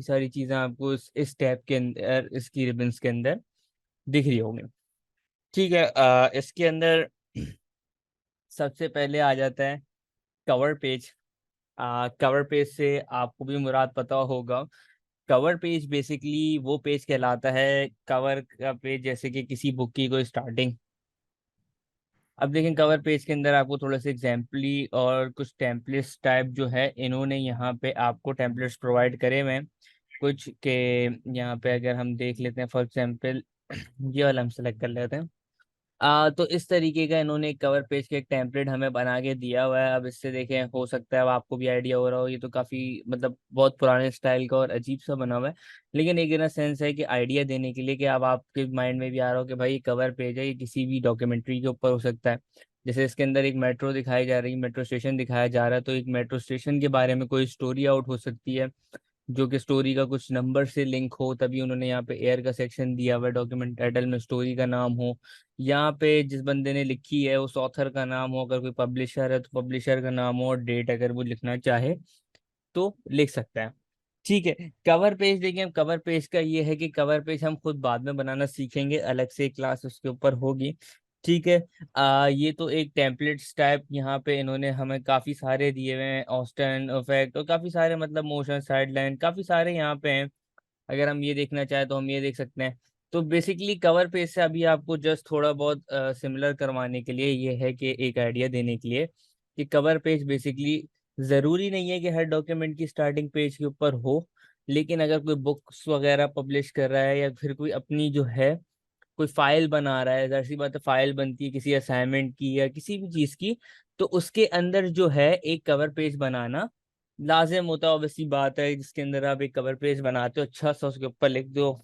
सारी चीजें आपको इस टैब के अंदर, इसकी रिबन्स के अंदर दिख रही होंगी। ठीक है, इसके अंदर सबसे पहले आ जाता है कवर पेज। कवर पेज से आपको भी मुराद पता होगा। कवर पेज बेसिकली वो पेज कहलाता है, कवर का पेज, जैसे कि किसी बुक की कोई स्टार्टिंग। अब देखें, कवर पेज के अंदर आपको थोड़ा सा एग्जाम्पली और कुछ टेम्पलेट्स टाइप जो है इन्होंने यहाँ पे आपको टेम्पलेट्स प्रोवाइड करे हुए हैं कुछ के। यहाँ पे अगर हम देख लेते हैं, फॉर एग्जाम्पल ये वाला हम सेलेक्ट कर लेते हैं। तो इस तरीके का इन्होंने एक कवर पेज का एक टेम्पलेट हमें बना के दिया हुआ है। अब इससे देखें, हो सकता है अब आपको भी आइडिया हो रहा हो, ये तो काफ़ी मतलब बहुत पुराने स्टाइल का और अजीब सा बना हुआ है। लेकिन एक इन सेंस है कि आइडिया देने के लिए कि अब आपके माइंड में भी आ रहा हो कि भाई कवर पेज है, ये किसी भी डॉक्यूमेंट्री के ऊपर हो सकता है। जैसे इसके अंदर एक मेट्रो दिखाई जा रही है, मेट्रो स्टेशन दिखाया जा रहा है, तो एक मेट्रो स्टेशन के बारे में कोई स्टोरी आउट हो सकती है जो कि स्टोरी का कुछ नंबर से लिंक हो, तभी उन्होंने यहाँ पे एयर का सेक्शन दिया हुआ है। डॉक्यूमेंट टाइटल में स्टोरी का नाम हो, यहाँ पे जिस बंदे ने लिखी है उस ऑथर का नाम हो, अगर कोई पब्लिशर है तो पब्लिशर का नाम हो, और डेट अगर वो लिखना चाहे तो लिख सकता है। ठीक है, कवर पेज देखिए, हम कवर पेज का ये है कि कवर पेज हम खुद बाद में बनाना सीखेंगे, अलग से क्लास उसके ऊपर होगी। ठीक है, ये तो एक टेम्पलेट्स टाइप यहाँ पे इन्होंने हमें काफी सारे दिए हुए हैं, ऑस्टन इफेक्ट और काफी सारे मतलब मोशन साइडलाइन काफी सारे यहाँ पे हैं। अगर हम ये देखना चाहें तो हम ये देख सकते हैं। तो बेसिकली कवर पेज से अभी आपको जस्ट थोड़ा बहुत सिमिलर करवाने के लिए ये है कि एक आइडिया देने के लिए कि कवर पेज बेसिकली ज़रूरी नहीं है कि हर डॉक्यूमेंट की स्टार्टिंग पेज के ऊपर हो। लेकिन अगर कोई बुक्स वगैरह पब्लिश कर रहा है या फिर कोई अपनी जो है कोई फाइल बना रहा है, जाहिर सी बात है फाइल बनती है किसी असाइनमेंट की या किसी भी चीज़ की, तो उसके अंदर जो है एक कवर पेज बनाना लाजिम होता है। ऑब्वियसली बात है, जिसके अंदर आप एक कवर पेज बनाते हो, अच्छा सा उसके ऊपर लिख दो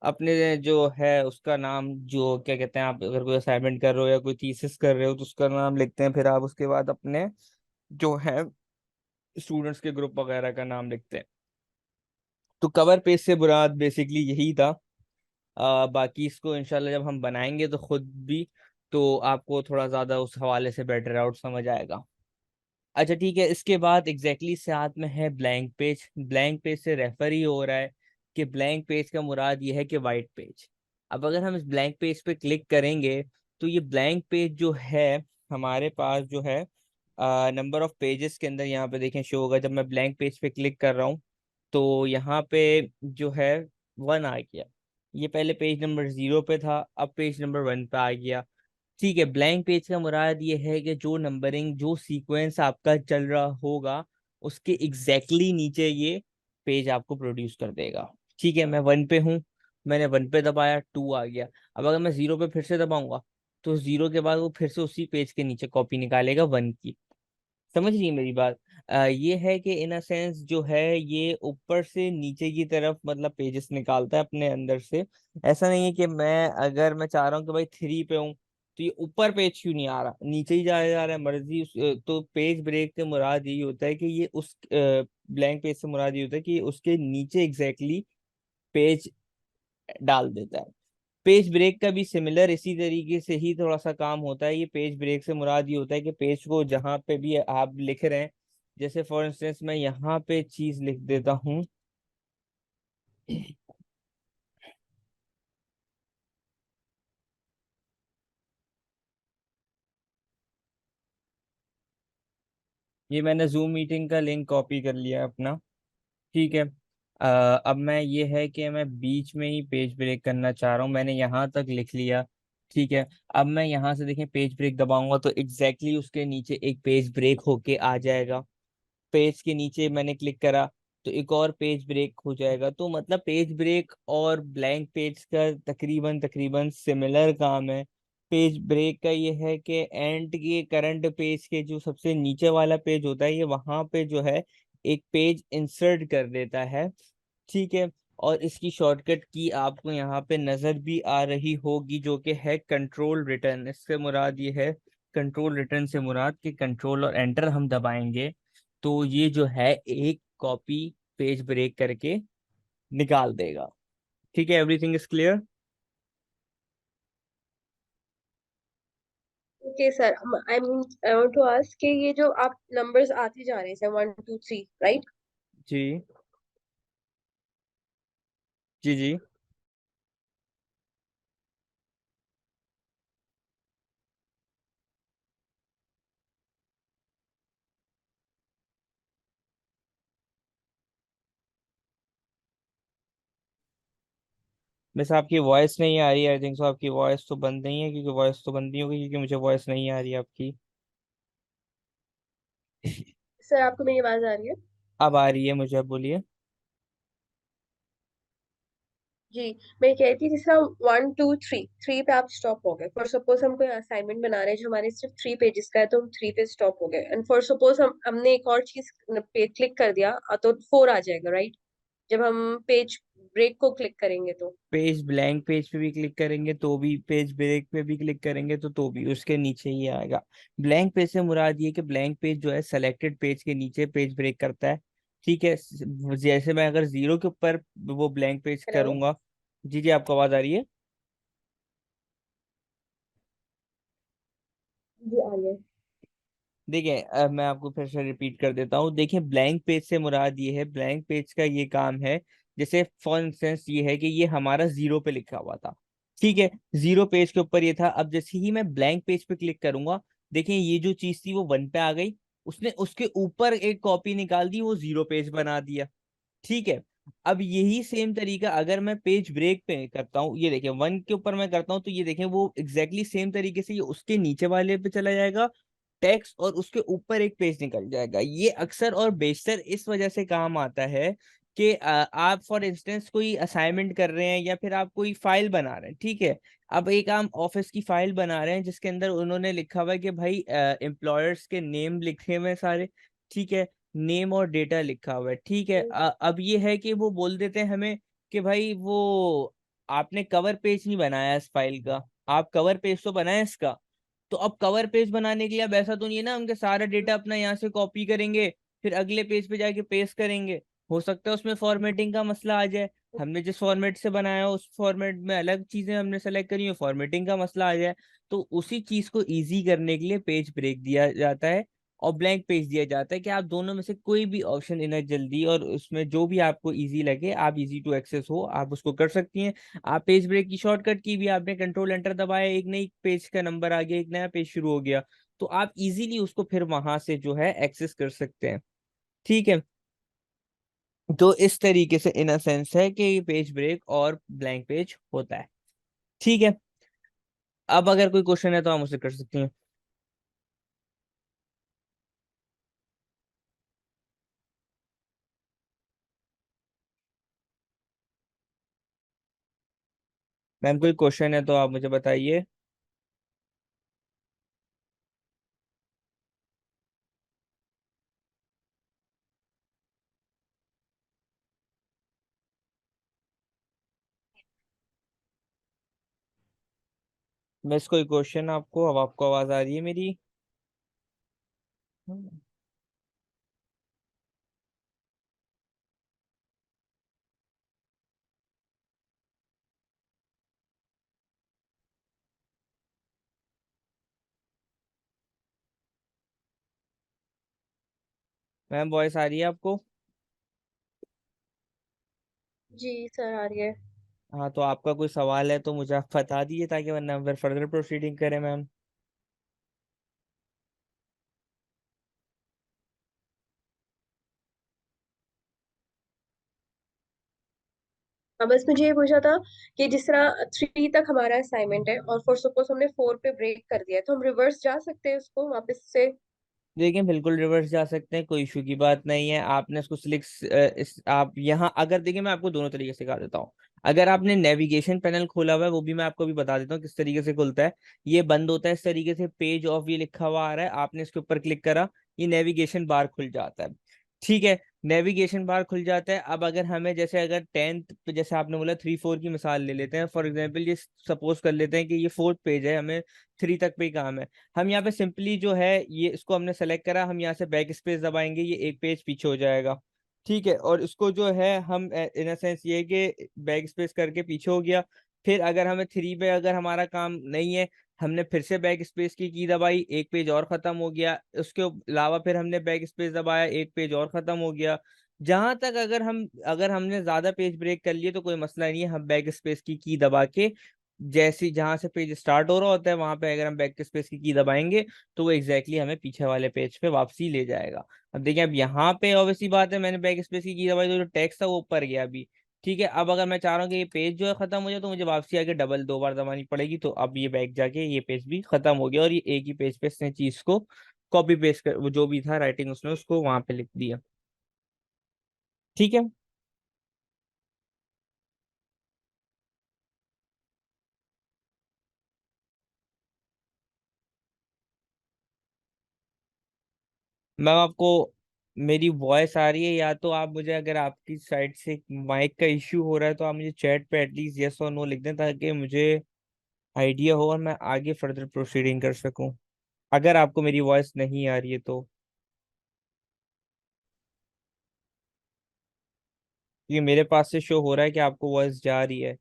अपने जो है उसका नाम, जो क्या कहते हैं, आप अगर कोई असाइनमेंट कर रहे हो या कोई थीसिस कर रहे हो तो उसका नाम लिखते हैं, फिर आप उसके बाद अपने जो है स्टूडेंट्स के ग्रुप वगैरह का नाम लिखते हैं। तो कवर पेज से मुराद बेसिकली यही था। बाकी इसको इंशाल्लाह जब हम बनाएंगे तो खुद भी, तो आपको थोड़ा ज़्यादा उस हवाले से बेटर आउट समझ आएगा। अच्छा ठीक है, इसके बाद एग्जैक्टली साथ में है ब्लैंक पेज। ब्लैंक पेज से रेफर ही हो रहा है कि ब्लैंक पेज का मुराद ये है कि वाइट पेज। अब अगर हम इस ब्लैंक पेज पे क्लिक करेंगे तो ये ब्लैंक पेज जो है हमारे पास जो है नंबर ऑफ पेजेस के अंदर यहाँ पे देखें शो होगा। जब मैं ब्लैंक पेज पे क्लिक कर रहा हूँ तो यहाँ पे जो है 1 आ गया। ये पहले पेज नंबर 0 पे था, अब पेज नंबर 1 पे आ गया। ठीक है, ब्लैंक पेज का मुराद ये है कि जो नंबरिंग, जो सीक्वेंस आपका चल रहा होगा उसके एग्जैक्टली नीचे ये पेज आपको प्रोड्यूस कर देगा। ठीक है, मैं 1 पे हूँ, मैंने 1 पे दबाया, 2 आ गया। अब अगर मैं 0 पे फिर से दबाऊंगा तो 0 के बाद वो फिर से उसी पेज के नीचे कॉपी निकालेगा 1 की। समझ रही है मेरी बात? ये है कि इन अ सेंस जो है ये ऊपर से नीचे की तरफ मतलब पेजेस निकालता है अपने अंदर से। ऐसा नहीं है कि मैं अगर मैं चाह रहा हूँ कि भाई 3 पे हूँ तो ये ऊपर पेज क्यों नहीं आ रहा, नीचे ही जा रहा है मर्जी तो पेज ब्रेक से मुराद यही होता है कि ये उस ब्लैंक पेज से मुराद ये होता है कि उसके नीचे एग्जैक्टली पेज डाल देता है। पेज ब्रेक का भी सिमिलर इसी तरीके से ही थोड़ा सा काम होता है। ये पेज ब्रेक से मुराद ये होता है कि पेज को जहां पे भी आप लिख रहे हैं, जैसे फॉर इंस्टेंस मैं यहाँ पे चीज लिख देता हूँ। ये मैंने जूम मीटिंग का लिंक कॉपी कर लिया अपना। ठीक है, अब मैं ये है कि मैं बीच में ही पेज ब्रेक करना चाह रहा हूँ, मैंने यहाँ तक लिख लिया। ठीक है, अब मैं यहाँ से देखें पेज ब्रेक दबाऊंगा तो एग्जैक्टली उसके नीचे एक पेज ब्रेक होके आ जाएगा। पेज के नीचे मैंने क्लिक करा तो एक और पेज ब्रेक हो जाएगा। तो मतलब पेज ब्रेक और ब्लैंक पेज का तकरीबन तकरीबन सिमिलर काम है। पेज ब्रेक का ये है कि एंड के करंट पेज के जो सबसे नीचे वाला पेज होता है ये वहां पे जो है एक पेज इंसर्ट कर देता है। ठीक है, और इसकी शॉर्टकट की आपको यहाँ पे नजर भी आ रही होगी जो कि है कंट्रोल रिटर्न। इससे मुराद ये है, कंट्रोल रिटर्न से मुराद कि कंट्रोल और एंटर हम दबाएंगे तो ये जो है एक कॉपी पेज ब्रेक करके निकाल देगा। ठीक है, everything is clear. Okay sir, I mean I want to ask कि ये जो आप नंबर्स आते जा रहे हैं 1 2 3, राइट? जी जी जी। बस आपकी वॉइस नहीं आ रही, आई थिंक सो आपकी वॉइस तो बंद नहीं है, क्योंकि वॉइस तो बंद नहीं होगी, क्योंकि मुझे वॉइस नहीं आ रही है आपकी। सर आपको मेरी आवाज आ रही है? अब आ रही है मुझे, अब बोलिए। जी। मैं कह रही थी जिस तरह 1 2 3 3 पे आप स्टॉप हो गए, फॉर सपोज हम कोई असाइनमेंट बना रहे हैं जो हमारे सिर्फ 3 पेजेस का है, तो हम 3 पे स्टॉप हो गए, एंड फॉर सपोज हमने एक और चीज पे क्लिक कर दिया, तो 4 आ जाएगा, राइट? जब हम पेज ब्रेक को क्लिक करेंगे तो। पेज ब्लैंक पेज पे भी क्लिक करेंगे तो भी, पेज ब्रेक पे भी क्लिक करेंगे तो भी उसके नीचे ही आएगा। ब्लैंक पेज से मुराद ये कि ब्लैंक पेज जो है सेलेक्टेड पेज के नीचे पेज ब्रेक करता है। ठीक है, जैसे मैं अगर जीरो के ऊपर वो ब्लैंक पेज हेलो। करूंगा। जी जी, आपको आवाज आ रही है? जी आ रही है। देखिए, अब मैं आपको फिर से रिपीट कर देता हूँ। देखिए, ब्लैंक पेज से मुराद ये है, ब्लैंक पेज का ये काम है, जैसे फॉर इंस्टेंस ये है कि ये हमारा जीरो पे लिखा हुआ था। ठीक है, जीरो पेज के ऊपर ये था। अब जैसे ही मैं ब्लैंक पेज पे क्लिक करूंगा, देखिए ये जो चीज थी वो वन पे आ गई, उसने उसके ऊपर एक कॉपी निकाल दी, वो जीरो पेज बना दिया। ठीक है। अब यही सेम तरीका अगर मैं पेज ब्रेक पे करता हूँ, ये देखिए वन के ऊपर मैं करता हूँ, तो ये देखें वो एग्जैक्टली सेम तरीके से ये उसके नीचे वाले पे चला जाएगा टेक्स्ट, और उसके ऊपर एक पेज निकल जाएगा। ये अक्सर और बेशतर इस वजह से काम आता है कि आप फॉर इंस्टेंस कोई असाइनमेंट कर रहे हैं या फिर आप कोई फाइल बना रहे हैं। ठीक है, अब एक आप ऑफिस की फाइल बना रहे हैं जिसके अंदर उन्होंने लिखा हुआ है कि भाई एम्प्लॉयर्स के नेम लिखे हुए हैं सारे। ठीक है, नेम और डेटा लिखा हुआ है। ठीक है, अब ये है कि वो बोल देते हैं हमें कि भाई वो आपने कवर पेज नहीं बनाया इस फाइल का, आप कवर पेज तो बनाए इसका। तो अब कवर पेज बनाने के लिए अब ऐसा तो नहीं है ना उनके सारा डेटा अपना यहाँ से कॉपी करेंगे, फिर अगले पेज पे जाके पेस्ट करेंगे। हो सकता है उसमें फॉर्मेटिंग का मसला आ जाए, हमने जिस फॉर्मेट से बनाया उस फॉर्मेट में अलग चीजें हमने सेलेक्ट करी हो, फॉर्मेटिंग का मसला आ जाए। तो उसी चीज को इजी करने के लिए पेज ब्रेक दिया जाता है और ब्लैंक पेज दिया जाता है कि आप दोनों में से कोई भी ऑप्शन इन्हें जल्दी और उसमें जो भी आपको इजी लगे, आप इजी टू एक्सेस हो, आप उसको कर सकती हैं। आप पेज ब्रेक की शॉर्टकट की भी, आपने कंट्रोल एंटर दबाया, एक नई पेज का नंबर आ गया, एक नया पेज शुरू हो गया, तो आप इजीली उसको फिर वहां से जो है एक्सेस कर सकते हैं। ठीक है, तो इस तरीके से इन सेंस है कि ये पेज ब्रेक और ब्लैंक पेज होता है। ठीक है, अब अगर कोई क्वेश्चन है तो आप मुझसे कर सकती हैं। मैम कोई क्वेश्चन है तो आप मुझे बताइए। मिस कोई क्वेश्चन आपको, अब आपको आवाज आ रही है मेरी? मैम वॉइस आ रही है आपको? जी सर आ रही है। हाँ, तो आपका कोई सवाल है तो मुझे आप बता दीजिए, ताकि वरना हम फिर फर्दर प्रोसीडिंग करें मैम। हाँ, बस मुझे ये पूछा था कि जिस तरह 3 तक हमारा असाइनमेंट है और फॉर सपोज हमने 4 पे ब्रेक कर दिया है, तो हम रिवर्स जा सकते हैं उसको वापस से? देखिए, बिल्कुल रिवर्स जा सकते हैं, कोई इशू की बात नहीं है। आपने इसको सिलेक्ट इस आप यहाँ अगर देखिए, मैं आपको दोनों तरीके से सिखा देता हूँ। अगर आपने नेविगेशन पैनल खोला हुआ है, वो भी मैं आपको भी बता देता हूँ किस तरीके से खुलता है। ये बंद होता है इस तरीके से, पेज ऑफ ये लिखा हुआ आ रहा है, आपने इसके ऊपर क्लिक करा, ये नेविगेशन बार खुल जाता है। ठीक है, नेविगेशन बार खुल जाता है। अब अगर हमें जैसे अगर टेंथ, जैसे आपने बोला 3 4 की मिसाल ले लेते हैं फॉर एग्जाम्पल, ये सपोज कर लेते हैं कि ये फोर्थ पेज है, हमें 3 तक पे ही काम है। हम यहाँ पे सिंपली जो है ये इसको हमने सेलेक्ट करा, हम यहाँ से बैक स्पेस दबाएंगे, ये एक पेज पीछे हो जाएगा। ठीक है, और इसको जो है हम इन सेंस ये है कि बैक स्पेस करके पीछे हो गया। फिर अगर हमें 3 पे अगर हमारा काम नहीं है, हमने फिर से बैक स्पेस की दबाई, एक पेज और खत्म हो गया। उसके अलावा फिर हमने बैक स्पेस दबाया, एक पेज और खत्म हो गया। जहां तक अगर हमने ज्यादा पेज ब्रेक कर लिए तो कोई मसला नहीं है, हम बैक स्पेस की दबा के जैसी जहां से पेज स्टार्ट हो रहा होता है वहां पे अगर हम बैक स्पेस की दबाएंगे तो वो एग्जैक्टली हमें पीछे वाले पेज पे वापसी ले जाएगा। अब देखिए, अब यहाँ पे ऑब्वियसली बात है, मैंने बैक स्पेस की दबाई तो जो टेक्स्ट था वो ऊपर गया अभी। ठीक है, अब अगर मैं चाह रहा हूँ कि ये पेज जो है खत्म हो जाए तो मुझे वापसी आके डबल 2 बार दबानी पड़ेगी, तो अब ये बैक जाके ये पेज भी खत्म हो गया और ये एक ही पेज पे इसने चीज को कॉपी पेस्ट कर, वो जो भी था राइटिंग उसने उसको वहां पे लिख दिया। ठीक है। मैम आपको मेरी वॉइस आ रही है? या तो आप मुझे, अगर आपकी साइड से माइक का इश्यू हो रहा है तो आप मुझे चैट पे एटलीस्ट यस और नो लिख दें ताकि मुझे आइडिया हो और मैं आगे फर्दर प्रोसीडिंग कर सकूं, अगर आपको मेरी वॉइस नहीं आ रही है तो। क्योंकि मेरे पास से शो हो रहा है कि आपको वॉइस जा रही है।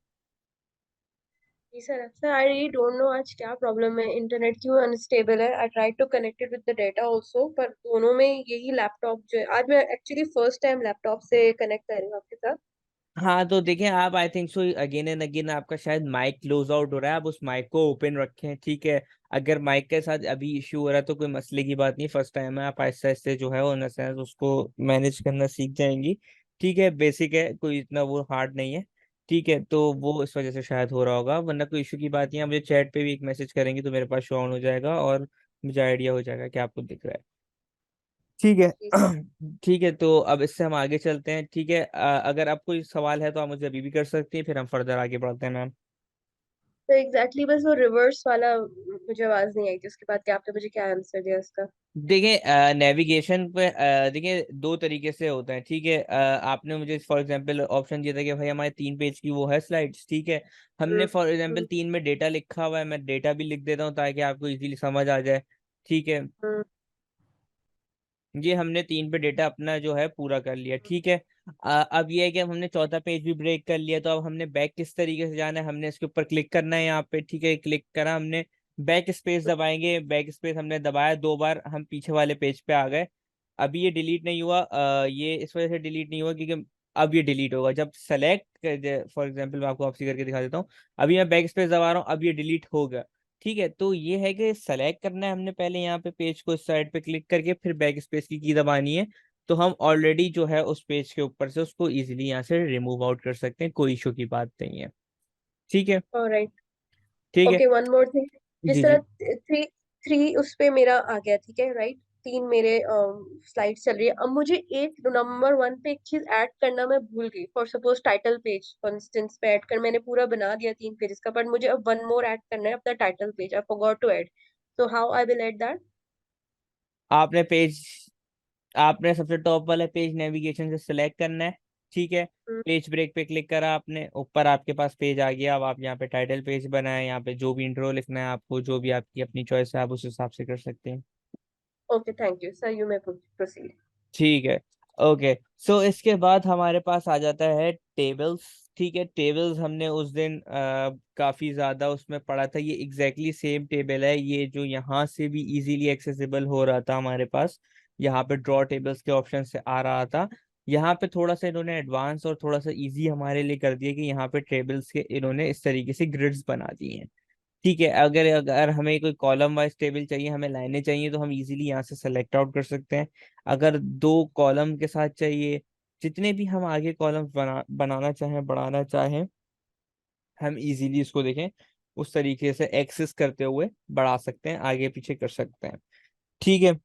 जी sir, sir I really don't know आज क्या प्रॉब्लम है, इंटरनेट क्यों अनस्टेबल है। I try to connect it with the data also, पर दोनों में यही लैपटॉप जो है, आज मैं एक्चुअली फर्स्ट टाइम लैपटॉप से कनेक्ट कर रही हूँ आपके साथ। हाँ तो देखें आप, I think so again and again आपका शायद माइक क्लोज आउट हो रहा है, आप उस माइक को ओपन रखें। ठीक है, अगर माइक के साथ अभी इश्यू हो रहा है तो कोई मसले की बात नहीं, फर्स्ट टाइम है, आप आहिस्ते आहिस्ते जो है वो नसेंस उसको मैनेज करना सीख जाएंगी। ठीक है, बेसिक है, कोई इतना वो हार्ड नहीं है। ठीक है, तो वो इस वजह से शायद हो रहा होगा, वरना कोई इशू की बात नहीं है। आप मुझे चैट पे भी एक मैसेज करेंगे तो मेरे पास शो ऑन हो जाएगा और मुझे आइडिया हो जाएगा कि आपको दिख रहा है। ठीक है। जी सर। ठीक है, तो अब इससे हम आगे चलते हैं। ठीक है, अगर आपको कोई सवाल है तो आप मुझे अभी भी कर सकती हैं, फिर हम फर्दर आगे बढ़ते हैं मैम। तो एग्जैक्टली exactly, बस वो रिवर्स वाला मुझे आवाज नहीं आई थी उसके बाद, क्या आपने मुझे क्या आंसर दिया उसका? देखिए नेविगेशन पे देखिए दो तरीके से होता है। ठीक है, आपने मुझे फॉर एग्जांपल ऑप्शन दिया था कि भाई हमारे 3 पेज की वो है स्लाइड्स। ठीक है, हमने हम्म। फॉर एग्जांपल हम्म। 3 में डेटा लिखा हुआ है, मैं डेटा भी लिख देता हूँ ताकि आपको इजीली समझ आ जाए। ठीक है, हम्म। ये हमने 3 पे डेटा अपना जो है पूरा कर लिया। ठीक है, अब ये है कि अब हमने चौथा पेज भी ब्रेक कर लिया, तो अब हमने बैक किस तरीके से जाना है, हमने इसके ऊपर क्लिक करना है यहाँ पे। ठीक है, क्लिक करा हमने, बैक स्पेस दबाएंगे, बैक स्पेस हमने दबाया 2 बार, हम पीछे वाले पेज पे आ गए। अभी ये डिलीट नहीं हुआ, ये इस वजह से डिलीट नहीं हुआ क्योंकि अब ये डिलीट होगा जब सेलेक्ट, फॉर एग्जाम्पल मैं आपको वापसी करके दिखा देता हूँ। अभी मैं बैक स्पेस दबा रहा हूँ, अब ये डिलीट होगा। ठीक है, तो ये है कि सेलेक्ट करना है हमने पहले यहाँ पे पेज को, इस साइड पे क्लिक करके फिर बैक स्पेस की दबानी है। तो हम ऑलरेडी जो है उस पेज के ऊपर से उसको इजीली यहाँ से रिमूव आउट कर सकते हैं, कोई इशू की बात नहीं है। ठीक है। ऑलराइट। ठीक है। Okay, one more thing. जिस जी तरह जी। थ्री थ्री उस पे मेरा आ गया, ठीक है राइट, तीन मेरे स्लाइड चल रही है। अब मुझे एक नंबर वन पे एक चीज ऐड करना मैं भूल गई, for suppose title page for instance पे ऐड कर, मैंने पूरा बना दिया 3 पेजेस का, बट मुझे अब वन मोर ऐड करना है अपना title page, I forgot to add. So how I will add that? आपने पेज आपने सबसे टॉप वाला पेज नेविगेशन से सिलेक्ट करना है। ठीक है, पेज ब्रेक पे क्लिक करा आपने, ऊपर आपके पास पेज आ गया। अब आप यहाँ पे टाइटल पेज बनाए, यहाँ पे जो भी इंट्रो लिखना है आपको, जो भी आपकी अपनी चॉइस है आप उस हिसाब से कर सकते हैं। Okay, thank you sir, you may proceed. ठीक है। ओके, सो इसके बाद हमारे पास आ जाता है टेबल्स। ठीक है, टेबल्स हमने उस दिन काफी ज्यादा उसमें पढ़ा था, ये एग्जैक्टली सेम टेबल है ये जो यहाँ से भी इजीली एक्सेसिबल हो रहा था हमारे पास, यहाँ पे ड्रॉ टेबल्स के ऑप्शन से आ रहा था। यहाँ पे थोड़ा सा इन्होंने एडवांस और थोड़ा सा इजी हमारे लिए कर दिया कि यहाँ पे टेबल्स के इन्होंने इस तरीके से ग्रिड्स बना दिए हैं। ठीक है, अगर अगर हमें कोई कॉलम वाइज टेबल चाहिए, हमें लाइनें चाहिए, तो हम इजीली यहाँ से सेलेक्ट आउट कर सकते हैं। अगर 2 कॉलम के साथ चाहिए, जितने भी हम आगे कॉलम्स बनाना चाहें, बढ़ाना चाहें, हम इजीली इसको देखें उस तरीके से एक्सेस करते हुए बढ़ा सकते हैं, आगे पीछे कर सकते हैं। ठीक है,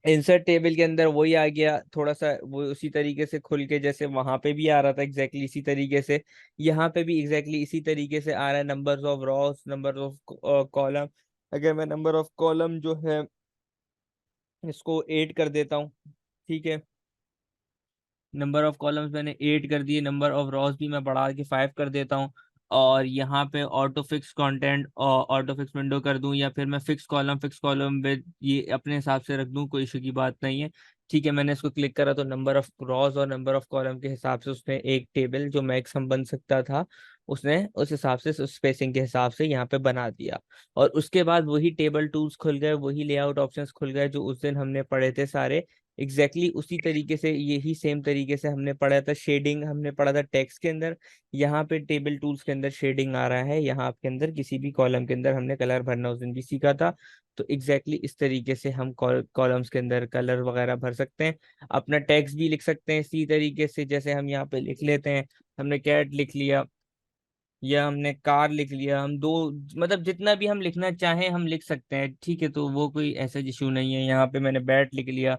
इंसर्ट टेबल के अंदर वही आ गया, थोड़ा सा वो उसी तरीके से खुल के जैसे वहां पे भी आ रहा था एग्जैक्टली इसी तरीके से, यहाँ पे भी एग्जैक्टली इसी तरीके से आ रहा है। Numbers of Ross, number of column, अगर मैं नंबर ऑफ कॉलम जो है इसको 8 कर देता हूँ। ठीक है, नंबर ऑफ कॉलम्स मैंने 8 कर दिए, नंबर ऑफ रॉस भी मैं बढ़ा के 5 कर देता हूँ। और यहाँ पे ऑटो फिक्स कंटेंट और ऑटो फिक्स विंडो कर दूं, या फिर मैं फिक्स कॉलम में ये अपने हिसाब से रख दूं, कोई इशू की बात नहीं है। ठीक है, मैंने इसको क्लिक करा तो नंबर ऑफ रॉस और नंबर ऑफ कॉलम के हिसाब से उसने एक टेबल जो मैक्सिमम बन सकता था उसने उस हिसाब से, उस स्पेसिंग के हिसाब से यहाँ पे बना दिया। और उसके बाद वही टेबल टूल्स खुल गए, वही लेआउट ऑप्शंस खुल गए जो उस दिन हमने पढ़े थे सारे। एग्जैक्टली उसी तरीके से, यही सेम तरीके से हमने पढ़ा था। शेडिंग हमने पढ़ा था टेक्स्ट के अंदर, यहाँ पे टेबल टूल्स के अंदर शेडिंग आ रहा है। यहाँ आपके अंदर किसी भी कॉलम के अंदर हमने कलर भरना उस दिन भी सीखा था। तो एग्जैक्टली इस तरीके से हम कॉलम्स के अंदर कलर वगैरह भर सकते हैं। अपना टेक्स्ट भी लिख सकते हैं इसी तरीके से, जैसे हम यहाँ पे लिख लेते हैं। हमने कैट लिख लिया या हमने कार लिख लिया, हम दो, मतलब जितना भी हम लिखना चाहें हम लिख सकते हैं, ठीक है। तो वो कोई ऐसा इशू नहीं है। यहाँ पे मैंने बैट लिख लिया।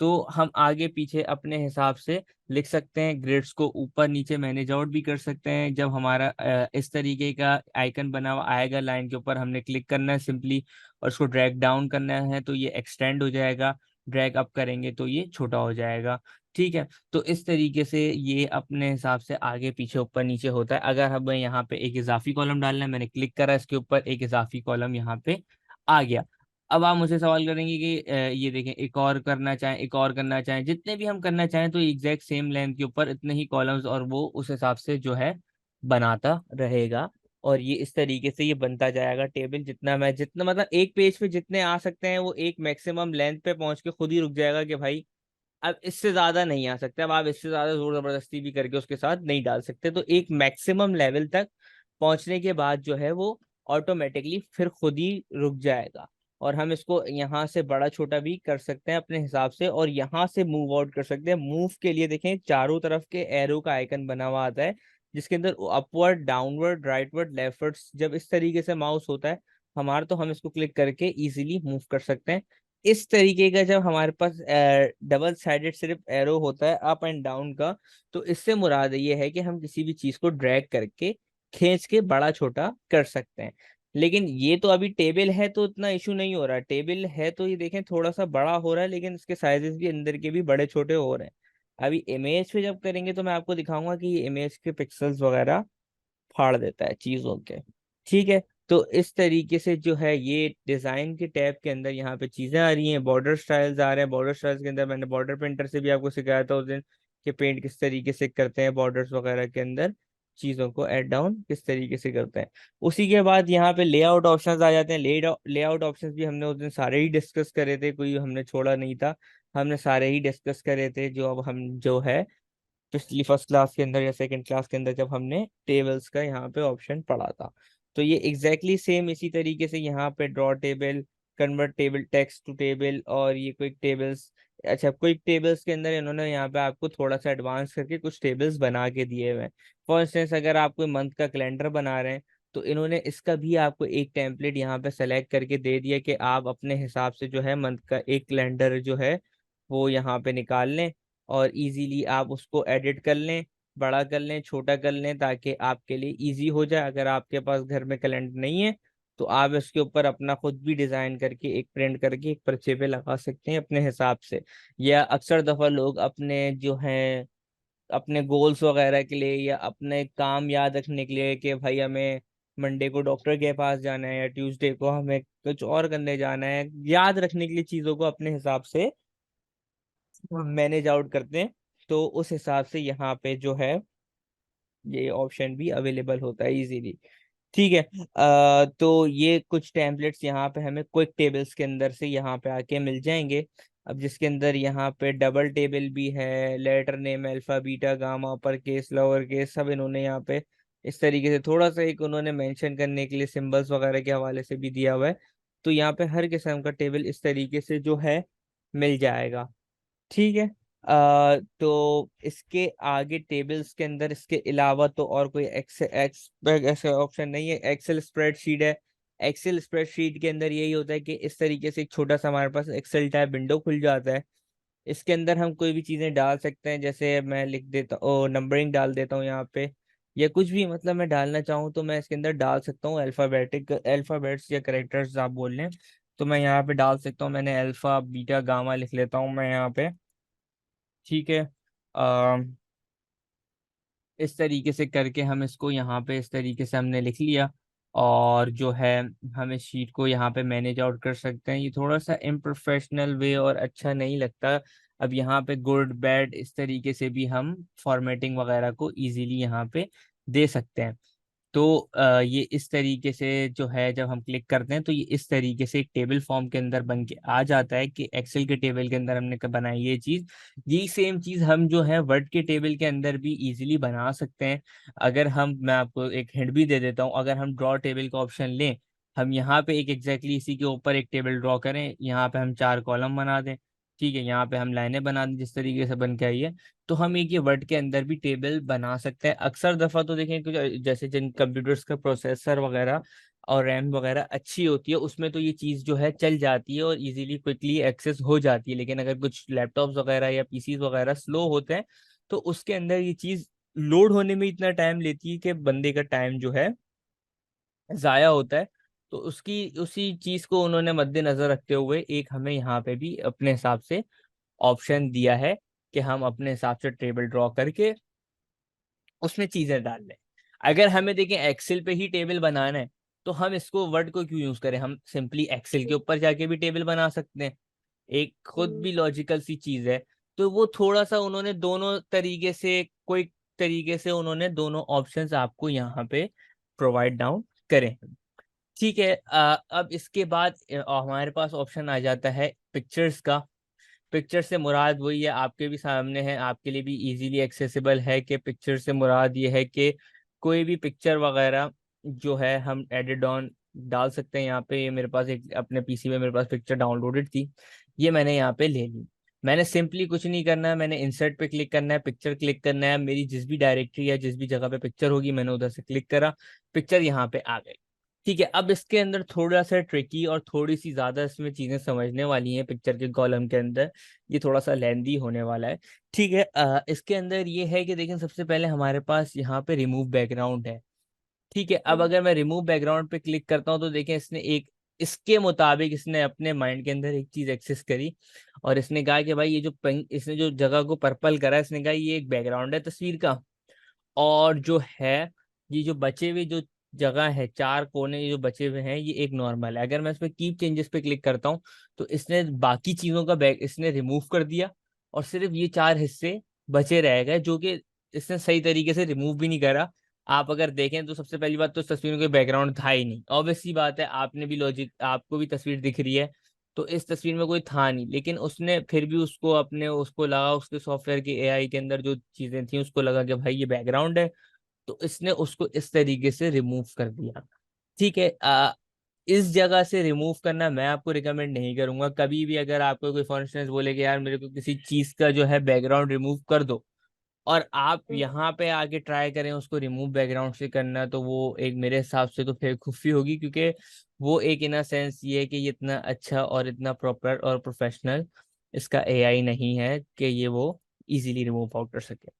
तो हम आगे पीछे अपने हिसाब से लिख सकते हैं। ग्रिड्स को ऊपर नीचे मैनेज आउट भी कर सकते हैं। जब हमारा इस तरीके का आइकन बना हुआ आएगा लाइन के ऊपर, हमने क्लिक करना है सिंपली, और उसको ड्रैग डाउन करना है तो ये एक्सटेंड हो जाएगा। ड्रैग अप करेंगे तो ये छोटा हो जाएगा, ठीक है। तो इस तरीके से ये अपने हिसाब से आगे पीछे ऊपर नीचे होता है। अगर हमें यहाँ पे एक इजाफी कॉलम डालना है, मैंने क्लिक करा इसके ऊपर, एक इजाफी कॉलम यहाँ पे आ गया। अब आप मुझे सवाल करेंगे कि ये देखें, एक और करना चाहें, एक और करना चाहें, जितने भी हम करना चाहें तो एग्जैक्ट सेम लेंथ के ऊपर इतने ही कॉलम्स, और वो उस हिसाब से जो है बनाता रहेगा। और ये इस तरीके से ये बनता जाएगा टेबल। जितना मतलब एक पेज पे जितने आ सकते हैं वो एक मैक्सिमम लेंथ पे पहुंच के खुद ही रुक जाएगा कि भाई अब इससे ज्यादा नहीं आ सकते। अब आप इससे ज्यादा जोर जबरदस्ती भी करके उसके साथ नहीं डाल सकते। तो एक मैक्सिमम लेवल तक पहुंचने के बाद जो है वो ऑटोमेटिकली फिर खुद ही रुक जाएगा। और हम इसको यहाँ से बड़ा छोटा भी कर सकते हैं अपने हिसाब से, और यहाँ से मूव आउट कर सकते हैं। मूव के लिए देखें चारों तरफ के एरो का आइकन बना हुआ आता है, जिसके अंदर अपवर्ड, डाउनवर्ड, राइटवर्ड, लेफ्टवर्ड, जब इस तरीके से माउस होता है हमारा, तो हम इसको क्लिक करके इजीली मूव कर सकते हैं। इस तरीके का जब हमारे पास डबल साइडेड सिर्फ एरो होता है अप एंड डाउन का, तो इससे मुराद ये है कि हम किसी भी चीज को ड्रैग करके खींच के बड़ा छोटा कर सकते हैं। लेकिन ये तो अभी टेबल है तो इतना इशू नहीं हो रहा। टेबल है तो ये देखें थोड़ा सा बड़ा हो रहा है, लेकिन इसके साइजेस भी अंदर के भी बड़े छोटे हो रहे हैं। अभी इमेज पे जब करेंगे तो मैं आपको दिखाऊंगा कि ये इमेज के पिक्सल्स वगैरह फाड़ देता है चीजों के, ठीक है। तो इस तरीके से जो है ये डिजाइन के टैब के अंदर यहाँ पे चीजें आ रही हैं। बॉर्डर स्टाइल्स आ रहे हैं। बॉर्डर स्टाइल्स के अंदर मैंने बॉर्डर पेंटर से भी आपको सिखाया था उस दिन कि पेंट किस तरीके से करते हैं, बॉर्डर्स वगैरह के अंदर चीजों को ऐड डाउन किस तरीके से करते हैं। उसी के बाद यहाँ पे लेआउट ऑप्शंस आ जाते हैं। लेआउट ऑप्शंस भी हमने उस दिन सारे ही डिस्कस करे थे, कोई हमने छोड़ा नहीं था। हमने सारे ही डिस्कस करे थे जो अब हम जो है पिछली फर्स्ट क्लास के अंदर या सेकंड क्लास के अंदर जब हमने टेबल्स का यहाँ पे ऑप्शन पढ़ा था। तो ये एग्जैक्टली सेम इसी तरीके से यहाँ पे draw table, convert table text to table, और ये क्विक टेबल्स। अच्छा, क्विक टेबल्स के अंदर इन्होंने यहाँ पे आपको थोड़ा सा एडवांस करके कुछ टेबल्स बना के दिए हुए हैं। फॉर इंस्टेंस अगर आप कोई मंथ का कैलेंडर बना रहे हैं तो इन्होंने इसका भी आपको एक टेम्पलेट यहाँ पे सेलेक्ट करके दे दिया कि आप अपने हिसाब से जो है मंथ का एक कैलेंडर जो है वो यहाँ पे निकाल लें, और इजीली आप उसको एडिट कर लें, बड़ा कर लें, छोटा कर लें, ताकि आपके लिए इजी हो जाए। अगर आपके पास घर में कैलेंडर नहीं है तो आप इसके ऊपर अपना खुद भी डिजाइन करके एक प्रिंट करके एक पर्चे पे लगा सकते हैं अपने हिसाब से। या अक्सर दफा लोग अपने जो हैं अपने गोल्स वगैरह के लिए या अपने काम याद रखने के लिए कि भाई हमें मंडे को डॉक्टर के पास जाना है या ट्यूसडे को हमें कुछ और करने जाना है, याद रखने के लिए चीजों को अपने हिसाब से मैनेज आउट करते हैं। तो उस हिसाब से यहाँ पे जो है ये ऑप्शन भी अवेलेबल होता है इजीली, ठीक है। तो ये कुछ टेम्पलेट्स यहाँ पे हमें क्विक टेबल्स के अंदर से यहाँ पे आके मिल जाएंगे। अब जिसके अंदर यहाँ पे डबल टेबल भी है, letter name, alpha, beta, gamma, upper case, lower case, सब इन्होंने यहाँ पे इस तरीके से थोड़ा सा एक उन्होंने मेंशन करने के लिए सिंबल्स वगैरह के हवाले से भी दिया हुआ है। तो यहाँ पे हर किस्म का टेबल इस तरीके से जो है मिल जाएगा, ठीक है। तो इसके आगे टेबल्स के अंदर इसके अलावा तो और कोई ऐसे ऑप्शन नहीं है। एक्सेल स्प्रेडशीट है। एक्सेल स्प्रेडशीट के अंदर यही होता है कि इस तरीके से एक छोटा सा हमारे पास एक्सेल टाइप विंडो खुल जाता है। इसके अंदर हम कोई भी चीजें डाल सकते हैं, जैसे मैं लिख देता हूँ, नंबरिंग डाल देता हूँ यहाँ पे, या कुछ भी मतलब मैं डालना चाहूँ तो मैं इसके अंदर डाल सकता हूँ। अल्फाबेट्स या करेक्टर्स आप बोल लें तो मैं यहाँ पे डाल सकता हूँ। मैंने अल्फा, बीटा, गामा लिख लेता हूँ मैं यहाँ पे, ठीक है। अ, इस तरीके से करके हम इसको यहाँ पे इस तरीके से हमने लिख लिया। और जो है हम इस शीट को यहाँ पे मैनेज आउट कर सकते हैं। ये थोड़ा सा इम्प्रोफेशनल वे और अच्छा नहीं लगता। अब यहाँ पे गुड बैड इस तरीके से भी हम फॉर्मेटिंग वगैरह को इजीली यहाँ पे दे सकते हैं। तो ये इस तरीके से जो है, जब हम क्लिक करते हैं तो ये इस तरीके से एक टेबल फॉर्म के अंदर बन के आ जाता है कि एक्सेल के टेबल के अंदर हमने बनाई ये चीज। यही सेम चीज हम जो है वर्ड के टेबल के अंदर भी इजीली बना सकते हैं। अगर हम, मैं आपको एक हिंट भी दे देता हूँ, अगर हम ड्रॉ टेबल का ऑप्शन लें, हम यहाँ पे एक एग्जैक्टली इसी के ऊपर एक टेबल ड्रॉ करें, यहाँ पे हम 4 कॉलम बना दें, ठीक है, यहाँ पे हम लाइनें बना दें जिस तरीके से बन के आई है, तो हम एक ये वर्ड के अंदर भी टेबल बना सकते हैं। अक्सर दफा तो देखें कि जैसे जिन कंप्यूटर्स का प्रोसेसर वगैरह और रैम वगैरह अच्छी होती है, उसमें तो ये चीज़ जो है चल जाती है और इजीली क्विकली एक्सेस हो जाती है। लेकिन अगर कुछ लैपटॉप्स वगैरह या पीसीज वगैरह स्लो होते हैं, तो उसके अंदर ये चीज़ लोड होने में इतना टाइम लेती है कि बंदे का टाइम जो है ज़ाया होता है। तो उसकी उसी चीज़ को उन्होंने मद्देनजर रखते हुए एक हमें यहाँ पे भी अपने हिसाब से ऑप्शन दिया है कि हम अपने हिसाब से टेबल ड्रॉ करके उसमें चीजें डाल लें। अगर हमें देखें एक्सेल पे ही टेबल बनाना है, तो हम इसको वर्ड को क्यों यूज करें, हम सिंपली एक्सेल के ऊपर जाके भी टेबल बना सकते हैं। एक खुद हम्म। भी लॉजिकल सी चीज है। तो वो थोड़ा सा उन्होंने दोनों तरीके से, कोई तरीके से उन्होंने दोनों ऑप्शंस आपको यहाँ पे प्रोवाइड डाउन करें हैं। ठीक है, अब इसके बाद हमारे पास ऑप्शन आ जाता है पिक्चर्स का। पिक्चर से मुराद वही है, आपके भी सामने है, आपके लिए भी इजीली एक्सेसिबल है कि पिक्चर से मुराद ये है कि कोई भी पिक्चर वगैरह जो है हम एडिट ऑन डाल सकते हैं। यहाँ पे ये मेरे पास एक अपने पीसी में मेरे पास पिक्चर डाउनलोडेड थी, ये मैंने यहाँ पे ले ली। मैंने सिंपली कुछ नहीं करना है, मैंने इंसर्ट पे क्लिक करना है, पिक्चर क्लिक करना है, मेरी जिस भी डायरेक्टरी या जिस भी जगह पे पिक्चर होगी मैंने उधर से क्लिक करा, पिक्चर यहाँ पे आ गई। ठीक है, अब इसके अंदर थोड़ा सा ट्रिकी और थोड़ी सी ज्यादा इसमें चीजें समझने वाली हैं पिक्चर के कॉलम के अंदर, ये थोड़ा सा लेंदी होने वाला है। ठीक है, इसके अंदर ये है कि देखें, सबसे पहले हमारे पास यहाँ पे रिमूव बैकग्राउंड है। ठीक है, अब हम्म। अगर मैं रिमूव बैकग्राउंड पे क्लिक करता हूँ तो देखें इसने एक, इसके मुताबिक इसने अपने माइंड के अंदर एक चीज एक्सेस करी और इसने कहा कि भाई ये जो पिंक, इसने जो जगह को पर्पल करा, इसने कहा ये एक बैकग्राउंड है तस्वीर का। और जो है ये जो बचे हुए जो जगह है, 4 कोने ये जो बचे हुए हैं, ये एक नॉर्मल है। अगर मैं इस पे कीप चेंजेस पे क्लिक करता हूँ तो इसने बाकी चीजों का बैक इसने रिमूव कर दिया और सिर्फ ये 4 हिस्से बचे रह गए, जो कि इसने सही तरीके से रिमूव भी नहीं करा। आप अगर देखें तो सबसे पहली बात तो इस तस्वीर में कोई बैकग्राउंड था ही नहीं, ऑब्वियस सी बात है, आपने भी लॉजिक, आपको भी तस्वीर दिख रही है, तो इस तस्वीर में कोई था नहीं, लेकिन उसने फिर भी उसको अपने उसको लगा, उसके सॉफ्टवेयर के एआई के अंदर जो चीजें थी उसको लगा कि भाई ये बैकग्राउंड है, तो इसने उसको इस तरीके से रिमूव कर दिया। ठीक है, इस जगह से रिमूव करना मैं आपको रिकमेंड नहीं करूंगा कभी भी। अगर आपको कोई फॉर इंस्टेंस बोले कि यार मेरे को किसी चीज का जो है बैकग्राउंड रिमूव कर दो, और आप हम्म। यहाँ पे आके ट्राई करें उसको रिमूव बैकग्राउंड से करना, तो वो एक मेरे हिसाब से तो बेवकूफ़ी होगी, क्योंकि वो एक इन सेंस ये है कि ये इतना अच्छा और इतना प्रॉपर और प्रोफेशनल इसका एआई नहीं है कि ये वो इजीली रिमूव आउट कर सके।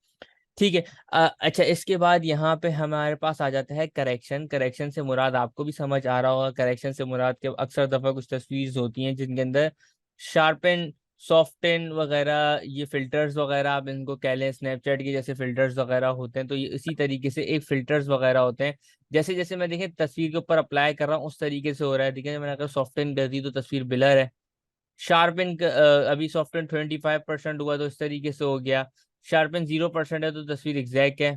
ठीक है, अच्छा, इसके बाद यहाँ पे हमारे पास आ जाता है करेक्शन। करेक्शन से मुराद आपको भी समझ आ रहा होगा, करेक्शन से मुराद के अक्सर दफा कुछ तस्वीर होती हैं जिनके अंदर शार्पन, सॉफ्टन वगैरह, ये फिल्टर्स वगैरह आप इनको कह लें, स्नैपचैट के जैसे फिल्टर्स वगैरह होते हैं, तो ये इसी तरीके से एक फिल्टर्स वगैरह होते हैं। जैसे जैसे मैं देखें तस्वीर के ऊपर अप्लाई कर रहा हूँ उस तरीके से हो रहा है। देखिए मैंने अगर सॉफ्टन कर दी तो तस्वीर ब्लर है। शार्पन अभी सॉफ्टवेयर 25% हुआ तो इस तरीके से हो गया। शार्पन 0% है तो तस्वीर एग्जैक्ट है।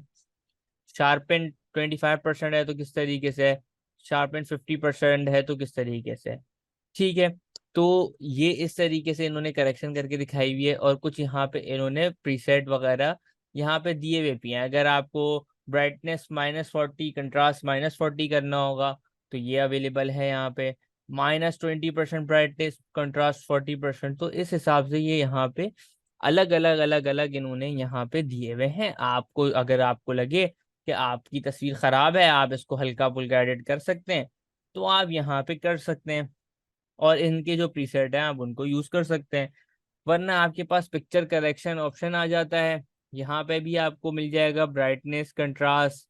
शार्पन 25% है तो किस तरीके से है। शार्पन 50% है तो किस तरीके से है। ठीक है, तो ये इस तरीके से इन्होंने करेक्शन करके दिखाई हुई है, और कुछ यहाँ पे इन्होंने प्रीसेट वगैरह यहाँ पे दिए हुए भी हैं। अगर आपको ब्राइटनेस -40, कंट्रास्ट -40 करना होगा तो ये अवेलेबल है यहाँ पे। -20% ब्राइटनेस, कंट्रास्ट 40%, तो इस हिसाब से ये यहाँ पे अलग अलग अलग अलग इन्होंने यहाँ पे दिए हुए हैं। आपको अगर आपको लगे कि आपकी तस्वीर खराब है, आप इसको हल्का फुल्का एडिट कर सकते हैं, तो आप यहाँ पे कर सकते हैं और इनके जो प्रीसेट हैं आप उनको यूज कर सकते हैं। वरना आपके पास पिक्चर करेक्शन ऑप्शन आ जाता है, यहाँ पे भी आपको मिल जाएगा ब्राइटनेस, कंट्रास्ट,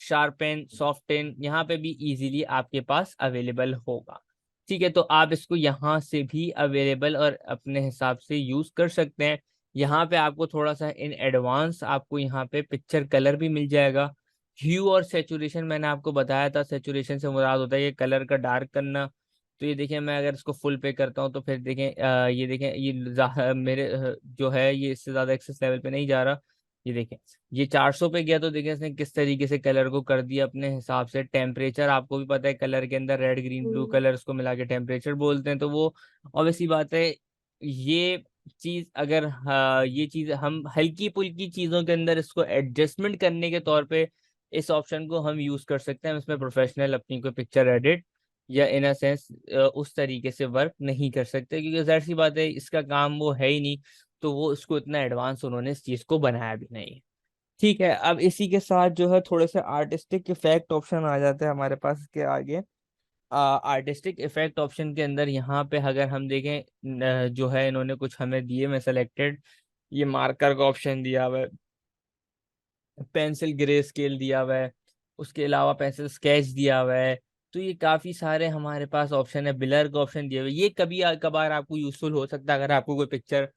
शार्पन, सॉफ्टन, यहाँ पे भी इजीली आपके पास अवेलेबल होगा। ठीक है, तो आप इसको यहाँ से भी अवेलेबल और अपने हिसाब से यूज कर सकते हैं। यहाँ पे आपको थोड़ा सा इन एडवांस आपको यहाँ पे पिक्चर कलर भी मिल जाएगा। ह्यू और सेचुरेशन मैंने आपको बताया था, सेचुरेशन से मुराद होता है ये कलर का डार्क करना। तो ये देखें, मैं अगर इसको फुल पे करता हूँ तो फिर देखें ये देखें ये मेरे जो है ये इससे ज़्यादा एक्सेस लेवल पे नहीं जा रहा, ये देखें, ये 400 पे गया तो देखें इसने किस तरीके से कलर को कर दिया अपने हिसाब से। टेम्परेचर आपको भी पता है कलर के अंदर रेड ग्रीन ब्लू हम्म। कलर उसको मिला के टेम्परेचर बोलते हैं, तो वो ऑब्वियसली बात है। ये चीज अगर ये चीज हम हल्की पुल्की चीजों के अंदर इसको एडजस्टमेंट करने के तौर पे इस ऑप्शन को हम यूज कर सकते हैं। हम इसमें प्रोफेशनल अपनी कोई पिक्चर एडिट या इन अ सेंस उस तरीके से वर्क नहीं कर सकते, क्योंकि जाहिर सी बात है इसका काम वो है ही नहीं, तो वो उसको इतना एडवांस उन्होंने इस चीज को बनाया भी नहीं। ठीक है, अब इसी के साथ जो है थोड़े से आर्टिस्टिक इफेक्ट ऑप्शन आ जाते हैं हमारे पास इसके आगे। आर्टिस्टिक इफेक्ट ऑप्शन के अंदर यहाँ पे अगर हम देखें जो है इन्होंने कुछ हमें दिए, मैं सेलेक्टेड, ये मार्कर का ऑप्शन दिया हुआ है, पेंसिल ग्रे स्केल दिया हुआ है, उसके अलावा पेंसिल स्केच दिया हुआ है। तो ये काफी सारे हमारे पास ऑप्शन है। ब्लर का ऑप्शन दिया हुआ है, ये कभी कभार आपको यूजफुल हो सकता है अगर आपको कोई पिक्चर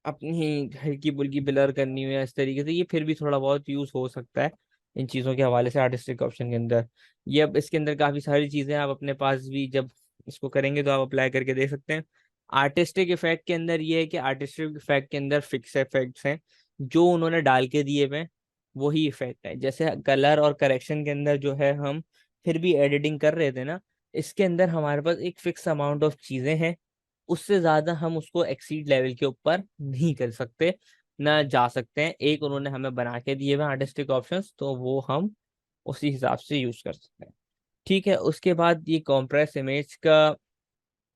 अपनी हल्की बुल्की ब्लर करनी हो या इस तरीके से, ये फिर भी थोड़ा बहुत यूज हो सकता है इन चीजों के हवाले से आर्टिस्टिक ऑप्शन के अंदर। ये अब इसके अंदर काफी सारी चीजें आप अपने पास भी जब इसको करेंगे तो आप अप्लाई करके देख सकते हैं। आर्टिस्टिक इफेक्ट के अंदर ये है कि आर्टिस्टिक इफेक्ट के अंदर फिक्स इफेक्ट्स हैं जो उन्होंने डाल के दिए हुए हैं, वही इफेक्ट है। जैसे कलर और करेक्शन के अंदर जो है हम फिर भी एडिटिंग कर रहे थे ना, इसके अंदर हमारे पास एक फिक्स अमाउंट ऑफ चीजें हैं, उससे ज्यादा हम उसको एक्सीड लेवल के ऊपर नहीं कर सकते, ना जा सकते हैं। एक उन्होंने हमें बना के दिए हुए आर्टिस्टिक ऑप्शंस, तो वो हम उसी हिसाब से यूज कर सकते हैं। ठीक है, उसके बाद ये कॉम्प्रेस इमेज का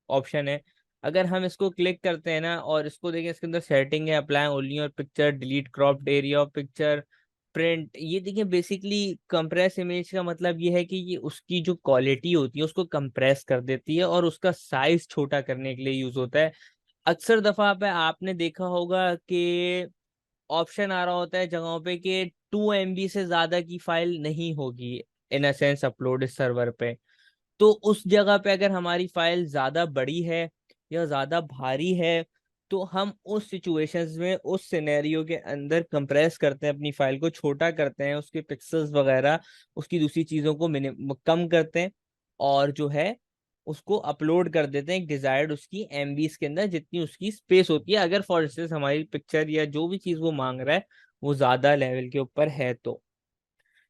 ऑप्शन है। अगर हम इसको क्लिक करते हैं ना और इसको देखें, इसके अंदर सेटिंग है, अप्लाई ओनली और picture, delete cropped area of picture, print. ये देखिए बेसिकली कंप्रेस इमेज का मतलब ये है कि ये उसकी जो क्वालिटी होती है उसको कंप्रेस कर देती है और उसका साइज छोटा करने के लिए यूज होता है। अक्सर दफा पे आपने देखा होगा कि ऑप्शन आ रहा होता है जगहों पे कि 2 MB से ज्यादा की फाइल नहीं होगी इन अ सेंस अपलोड इस सर्वर पे। तो उस जगह पे अगर हमारी फाइल ज्यादा बड़ी है या ज्यादा भारी है, तो हम उस सिचुएशंस में उस सिनेरियो के अंदर कंप्रेस करते हैं, अपनी फाइल को छोटा करते हैं, उसके पिक्सेल्स वगैरह उसकी दूसरी चीजों को कम करते हैं, और जो है उसको अपलोड कर देते हैं एक डिजायर्ड उसकी MBs के अंदर जितनी उसकी स्पेस होती है, अगर फॉर इंस्टेंस हमारी पिक्चर या जो भी चीज वो मांग रहा है वो ज्यादा लेवल के ऊपर है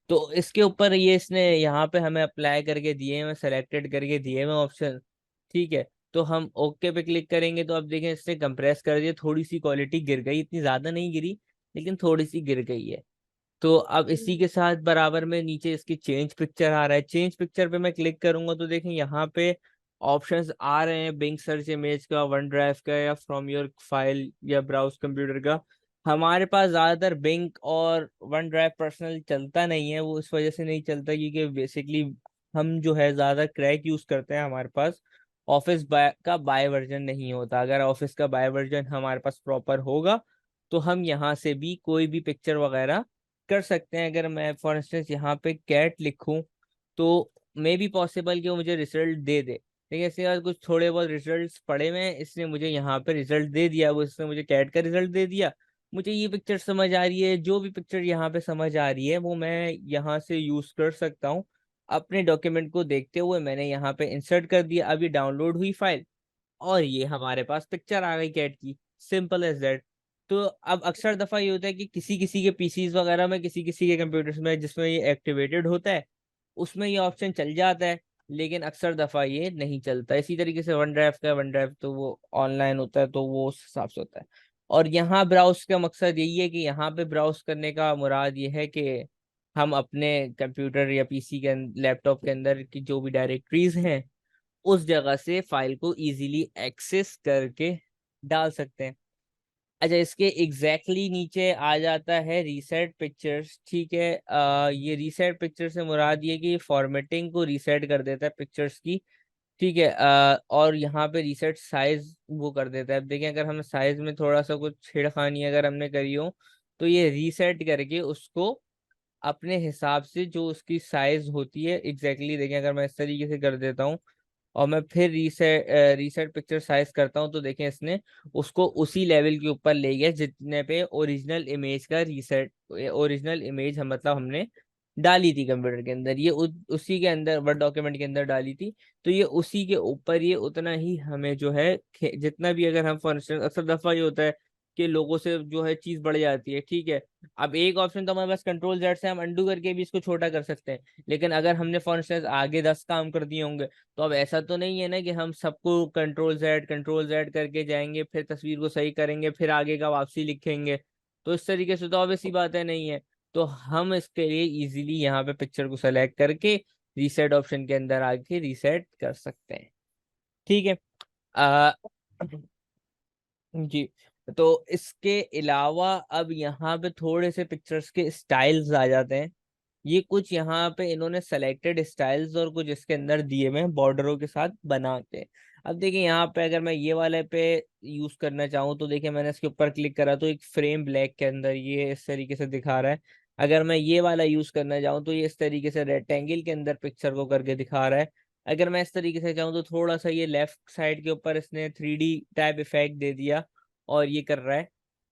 तो इसके ऊपर ये इसने यहाँ पे हमें अप्लाई करके दिए हैं, सेलेक्टेड करके दिए हैं ऑप्शन। ठीक है, तो हम ओके पे क्लिक करेंगे तो अब देखें इसने कंप्रेस कर दिया, थोड़ी सी क्वालिटी गिर गई, इतनी ज्यादा नहीं गिरी लेकिन थोड़ी सी गिर गई है। तो अब इसी के साथ बराबर में नीचे इसकी चेंज पिक्चर आ रहा है, चेंज पिक्चर पे मैं क्लिक करूंगा तो देखें यहाँ पे ऑप्शंस आ रहे हैं, बिंग सर्च इमेज का, वन ड्राइव का, या फ्रॉम योर फाइल, या ब्राउज कंप्यूटर का। हमारे पास ज्यादातर बिंग और वन ड्राइव पर्सनल चलता नहीं है, वो इस वजह से नहीं चलता क्योंकि बेसिकली हम जो है ज्यादा क्रैक यूज करते हैं, हमारे पास ऑफिस का बाय वर्जन नहीं होता। अगर ऑफिस का बाय वर्जन हमारे पास प्रॉपर होगा तो हम यहाँ से भी कोई भी पिक्चर वगैरह कर सकते हैं। अगर मैं फॉर इंस्टेंस यहाँ पे कैट लिखूं तो मे बी पॉसिबल कि वो मुझे रिजल्ट दे दे, लेकिन इसके बाद कुछ थोड़े बहुत रिजल्ट्स पड़े हुए हैं, इसने मुझे यहाँ पे रिजल्ट दे दिया, वो इसने मुझे कैट का रिजल्ट दे दिया। मुझे ये पिक्चर समझ आ रही है, जो भी पिक्चर यहाँ पे समझ आ रही है वो मैं यहाँ से यूज कर सकता हूँ। अपने डॉक्यूमेंट को देखते हुए मैंने यहाँ पे इंसर्ट कर दिया, अभी डाउनलोड हुई फाइल और ये हमारे पास पिक्चर आ गई कैट की, सिंपल एज दैट। तो अब अक्सर दफा ये होता है कि किसी किसी के पीसीज वगैरह में, किसी किसी के कंप्यूटर्स में जिसमें ये एक्टिवेटेड होता है उसमें ये ऑप्शन चल जाता है, लेकिन अक्सर दफा ये नहीं चलता। इसी तरीके से वन ड्राइव का, वन ड्राइव तो वो ऑनलाइन होता है तो वो उस हिसाब से होता है। और यहाँ ब्राउज का मकसद यही है कि यहाँ पे ब्राउज करने का मुराद ये है कि हम अपने कंप्यूटर या पीसी के लैपटॉप के अंदर की जो भी डायरेक्टरीज हैं उस जगह से फाइल को इजीली एक्सेस करके डाल सकते हैं। अच्छा, इसके नीचे आ जाता है रीसेट पिक्चर्स। ठीक है, ये रीसेट पिक्चर से मुराद ये कि फॉर्मेटिंग को रीसेट कर देता है पिक्चर्स की। ठीक है, और यहाँ पे रीसेट साइज वो कर देता है। अब देखें अगर हम साइज में थोड़ा सा कुछ छेड़खानी अगर हमने करी हो तो ये रीसेट करके उसको अपने हिसाब से जो उसकी साइज होती है देखें अगर मैं इस तरीके से कर देता हूँ और मैं फिर रीसेट पिक्चर साइज करता हूँ तो देखें इसने उसको उसी लेवल के ऊपर ले गया जितने पे ओरिजिनल इमेज का रीसेट, ओरिजिनल इमेज हम मतलब हमने डाली थी कंप्यूटर के अंदर, ये उसी के अंदर वर्ड डॉक्यूमेंट के अंदर डाली थी। तो ये उसी के ऊपर ये उतना ही हमें जो है जितना भी, अगर हम फॉर इंस्टेंस अक्सर दफा ये होता है के लोगों से जो है चीज बढ़ जाती है। ठीक है, अब एक ऑप्शन तो हमारे पास कंट्रोल जेड से हम अंडू करके भी इसको छोटा कर सकते हैं, लेकिन अगर हमने फॉर इंस्टेंस आगे 10 काम कर दिए होंगे, तो अब ऐसा तो नहीं है ना कि हम सबको कंट्रोल जेड करके जाएंगे, फिर तस्वीर को सही करेंगे, फिर आगे का वापसी लिखेंगे। तो इस तरीके से तो ऑब्वियस सी बात है नहीं है। तो हम इसके लिए इजीली यहाँ पे पिक्चर को सेलेक्ट करके रीसेट ऑप्शन के अंदर आके रीसेट कर सकते हैं। ठीक है। आ, जी। तो इसके अलावा अब यहाँ पे थोड़े से पिक्चर्स के स्टाइल्स आ जाते हैं। ये कुछ यहाँ पे इन्होंने सेलेक्टेड स्टाइल्स और कुछ इसके अंदर दिए हुए हैं बॉर्डरों के साथ बना के। अब देखिए यहाँ पे अगर मैं ये वाले पे यूज करना चाहूँ तो देखिए मैंने इसके ऊपर क्लिक करा तो एक फ्रेम ब्लैक के अंदर ये इस तरीके से दिखा रहा है। अगर मैं ये वाला यूज करना चाहूँ तो ये इस तरीके से रेक्टेंगल के अंदर पिक्चर को करके दिखा रहा है। अगर मैं इस तरीके से चाहूँ तो थोड़ा सा ये लेफ्ट साइड के ऊपर इसने 3D टाइप इफेक्ट दे दिया और ये कर रहा है।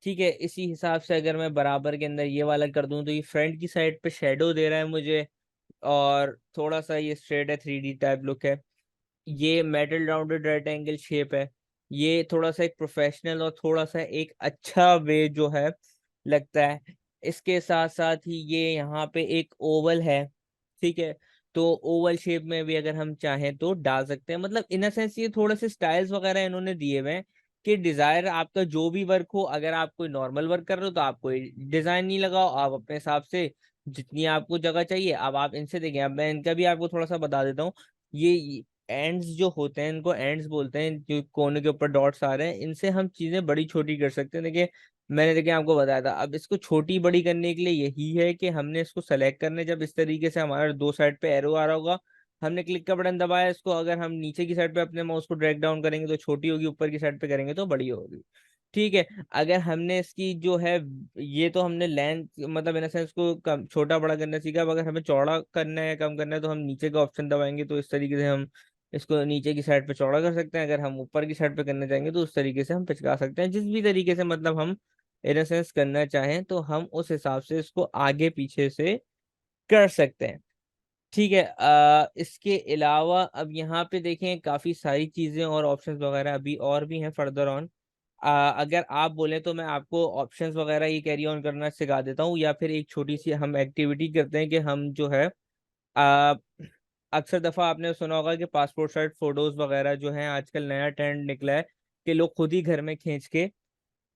ठीक है, इसी हिसाब से अगर मैं बराबर के अंदर ये वाला कर दूं तो ये फ्रंट की साइड पे शेडो दे रहा है मुझे, और थोड़ा सा ये स्ट्रेट है, 3D टाइप लुक है। ये मेटल राउंडेड रेक्टेंगल शेप है। ये थोड़ा सा एक प्रोफेशनल और थोड़ा सा एक अच्छा वे जो है लगता है। इसके साथ साथ ही ये यहाँ पे एक ओवल है। ठीक है, तो ओवल शेप में भी अगर हम चाहें तो डाल सकते हैं। मतलब इन सेंस ये थोड़े से स्टाइल्स वगैरह इन्होंने दिए हुए हैं कि डिजायर आपका जो भी वर्क हो, अगर आप कोई नॉर्मल वर्क कर रहे हो तो आप कोई डिजाइन नहीं लगाओ, आप अपने हिसाब से जितनी आपको जगह चाहिए अब आप इनसे देखें। अब मैं इनका भी आपको थोड़ा सा बता देता हूँ। ये एंड्स जो होते हैं इनको एंड्स बोलते हैं, जो कोने के ऊपर डॉट्स आ रहे हैं इनसे हम चीजें बड़ी छोटी कर सकते हैं। देखिए मैंने देखिए आपको बताया था, अब इसको छोटी बड़ी करने के लिए यही है कि हमने इसको सेलेक्ट करने, जब इस तरीके से हमारा दो साइड पे एरो आ रहा होगा, हमने क्लिक का बटन दबाया, इसको अगर हम नीचे की साइड पे अपने माउस को ड्रैग डाउन करेंगे तो छोटी होगी, ऊपर की साइड पे करेंगे तो बड़ी होगी। ठीक है, अगर हमने इसकी जो है ये तो हमने लेंथ मतलब इन सेंस को कम छोटा बड़ा करना सीखा। अब अगर हमें चौड़ा करना है कम करना है तो हम नीचे का ऑप्शन दबाएंगे, तो इस तरीके से हम इसको नीचे की साइड पे चौड़ा कर सकते हैं। अगर हम ऊपर की साइड पे करना चाहेंगे तो उस तरीके से हम पिचका सकते हैं। जिस भी तरीके से मतलब हम इन सेंस करना चाहें तो हम उस हिसाब से इसको आगे पीछे से कर सकते हैं। ठीक है, इसके अलावा अब यहाँ पे देखें काफी सारी चीजें और ऑप्शंस वगैरह अभी और भी हैं फर्दर ऑन। अगर आप बोले तो मैं आपको ऑप्शंस वगैरह ये कैरी ऑन करना सिखा देता हूँ, या फिर एक छोटी सी हम एक्टिविटी करते हैं कि हम जो है आ, अक्सर दफा आपने सुना होगा कि पासपोर्ट साइज फोटोज वगैरह जो हैं आजकल नया ट्रेंड निकला है कि लोग खुद ही घर में खींच के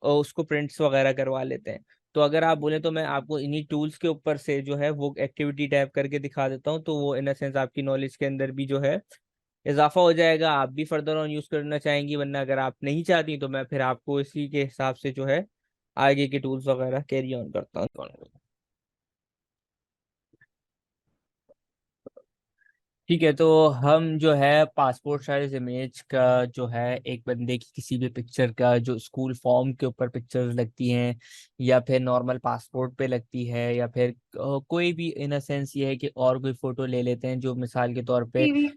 और उसको प्रिंट्स वगैरह करवा लेते हैं। तो अगर आप बोले तो मैं आपको इन्हीं टूल्स के ऊपर से जो है वो एक्टिविटी टाइप करके दिखा देता हूँ, तो वो इन सेंस आपकी नॉलेज के अंदर भी जो है इजाफा हो जाएगा, आप भी फर्दर ऑन यूज करना चाहेंगी। वरना अगर आप नहीं चाहती तो मैं फिर आपको इसी के हिसाब से जो है आगे के टूल्स वगैरह कैरी ऑन करता हूँ। ठीक है, तो हम जो है पासपोर्ट साइज इमेज का जो है एक बंदे की किसी भी पिक्चर का जो स्कूल फॉर्म के ऊपर पिक्चर्स लगती हैं, या फिर नॉर्मल पासपोर्ट पे लगती है, या फिर कोई भी इन अ सेंस ये है कि और कोई फोटो ले लेते हैं जो मिसाल के तौर पे टीवी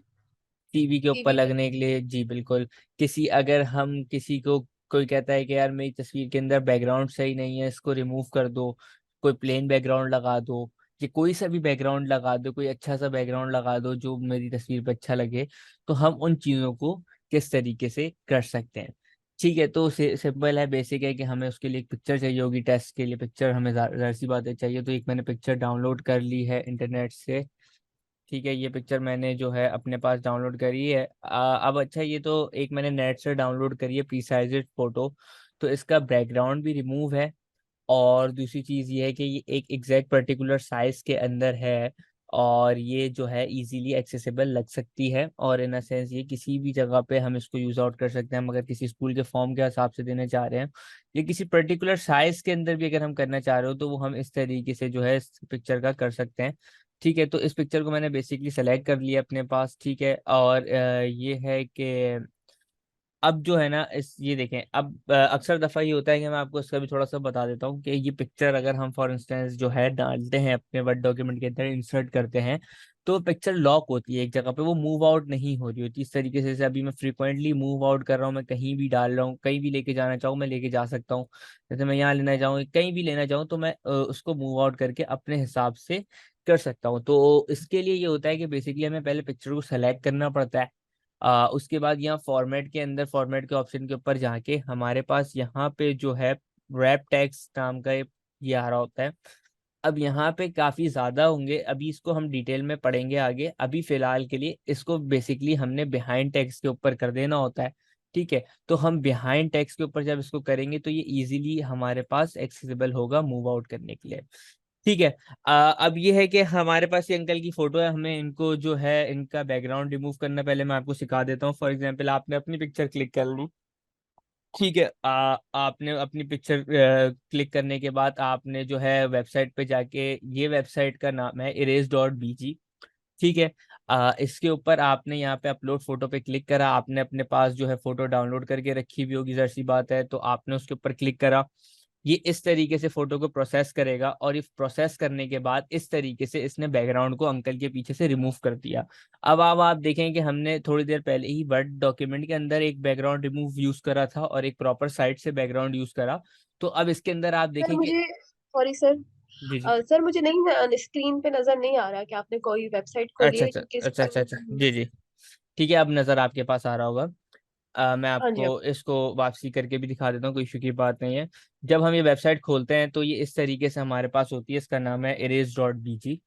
टीवी के ऊपर टीवी पे। लगने के लिए। जी बिल्कुल। किसी अगर हम किसी को कोई कहता है कि यार मेरी तस्वीर के अंदर बैकग्राउंड सही नहीं है, इसको रिमूव कर दो, कोई प्लेन बैकग्राउंड लगा दो, कि कोई सा भी बैकग्राउंड लगा दो, कोई अच्छा सा बैकग्राउंड लगा दो जो मेरी तस्वीर पे अच्छा लगे, तो हम उन चीज़ों को किस तरीके से कर सकते हैं। ठीक है, तो सिंपल है, बेसिक है कि हमें उसके लिए एक पिक्चर चाहिए होगी। टेस्ट के लिए पिक्चर हमें जाहिर सी बात है चाहिए। तो एक मैंने पिक्चर डाउनलोड कर ली है इंटरनेट से। ठीक है, ये पिक्चर मैंने जो है अपने पास डाउनलोड करी है। अब अच्छा, ये तो एक मैंने नेट से डाउनलोड करी है प्रीसाइज्ड फोटो, तो इसका बैकग्राउंड भी रिमूव है। और दूसरी चीज ये है कि ये एक एग्जैक्ट पर्टिकुलर साइज के अंदर है, और ये जो है इजीली एक्सेसिबल लग सकती है। और इन अ सेंस ये किसी भी जगह पे हम इसको यूज आउट कर सकते हैं। हम अगर किसी स्कूल के फॉर्म के हिसाब से देने चाह रहे हैं, या किसी पर्टिकुलर साइज के अंदर भी अगर हम करना चाह रहे हो, तो वो हम इस तरीके से जो है इस पिक्चर का कर सकते हैं। ठीक है, तो इस पिक्चर को मैंने बेसिकली सेलेक्ट कर लिया अपने पास। ठीक है, और ये है कि अब जो है ना इस ये देखें, अब अक्सर दफा ये होता है कि मैं आपको इसका भी थोड़ा सा बता देता हूँ कि ये पिक्चर अगर हम फॉर इंस्टेंस जो है डालते हैं अपने वर्ड डॉक्यूमेंट के अंदर इंसर्ट करते हैं, तो पिक्चर लॉक होती है एक जगह पे, वो मूव आउट नहीं हो रही होती। इस तरीके से जैसे अभी मैं फ्रीक्वेंटली मूव आउट कर रहा हूँ, मैं कहीं भी डाल रहा हूँ, कहीं भी लेके जाना चाहूँ मैं लेके जा सकता हूँ। जैसे मैं यहाँ लेना चाहूँ, कहीं भी लेना चाहूँ, तो मैं उसको मूव आउट करके अपने हिसाब से कर सकता हूँ। तो इसके लिए ये होता है कि बेसिकली हमें पहले पिक्चर को सेलेक्ट करना पड़ता है। उसके बाद यहाँ फॉर्मेट के अंदर फॉर्मेट के ऑप्शन के ऊपर जाके हमारे पास यहाँ पे जो है रैप टेक्स्ट नाम का ये आ रहा होता है। अब यहाँ पे काफी ज्यादा होंगे, अभी इसको हम डिटेल में पढ़ेंगे आगे। अभी फिलहाल के लिए इसको बेसिकली हमने बिहाइंड टेक्स्ट के ऊपर कर देना होता है। ठीक है, तो हम बिहाइंड टेक्स्ट के ऊपर जब इसको करेंगे तो ये इजीली हमारे पास एक्सेसिबल होगा मूव आउट करने के लिए। ठीक है। अब ये है कि हमारे पास ये अंकल की फोटो है, हमें इनको जो है इनका बैकग्राउंड रिमूव करना, पहले मैं आपको सिखा देता हूँ। फॉर एग्जांपल आपने अपनी पिक्चर क्लिक कर ली। ठीक है, आपने अपनी पिक्चर क्लिक करने के बाद आपने जो है वेबसाइट पे जाके, ये वेबसाइट का नाम है erase.bg। ठीक है, इसके ऊपर आपने यहाँ पे अपलोड फोटो पे क्लिक करा, आपने अपने पास जो है फोटो डाउनलोड करके रखी हुई होगी, जाहिर सी बात है, तो आपने उसके ऊपर क्लिक करा। ये इस तरीके से फोटो को प्रोसेस करेगा, और इस प्रोसेस करने के बाद इस तरीके से इसने बैकग्राउंड को अंकल के पीछे से रिमूव कर दिया। अब आप देखें कि हमने थोड़ी देर पहले ही वर्ड डॉक्यूमेंट के अंदर एक बैकग्राउंड रिमूव यूज करा था और एक प्रॉपर साइट से बैकग्राउंड यूज करा। तो अब इसके अंदर आप सर देखें कि, मुझे, सॉरी सर, जी जी, सर मुझे नहीं, स्क्रीन पे नजर नहीं आ रहा कि आपने कोई वेबसाइट खोली अच्छा है, अच्छा क्योंकि इस अच्छा पर अच्छा अच्छा, जी जी, ठीक है, अब नज़र आपके पास आ रहा होगा। मैं हाँ जी। आपको इसको वापसी करके भी दिखा देता हूँ, कोई इशू की बात नहीं है। जब हम ये वेबसाइट खोलते हैं तो ये इस तरीके से हमारे पास होती है, इसका नाम है erase.bg।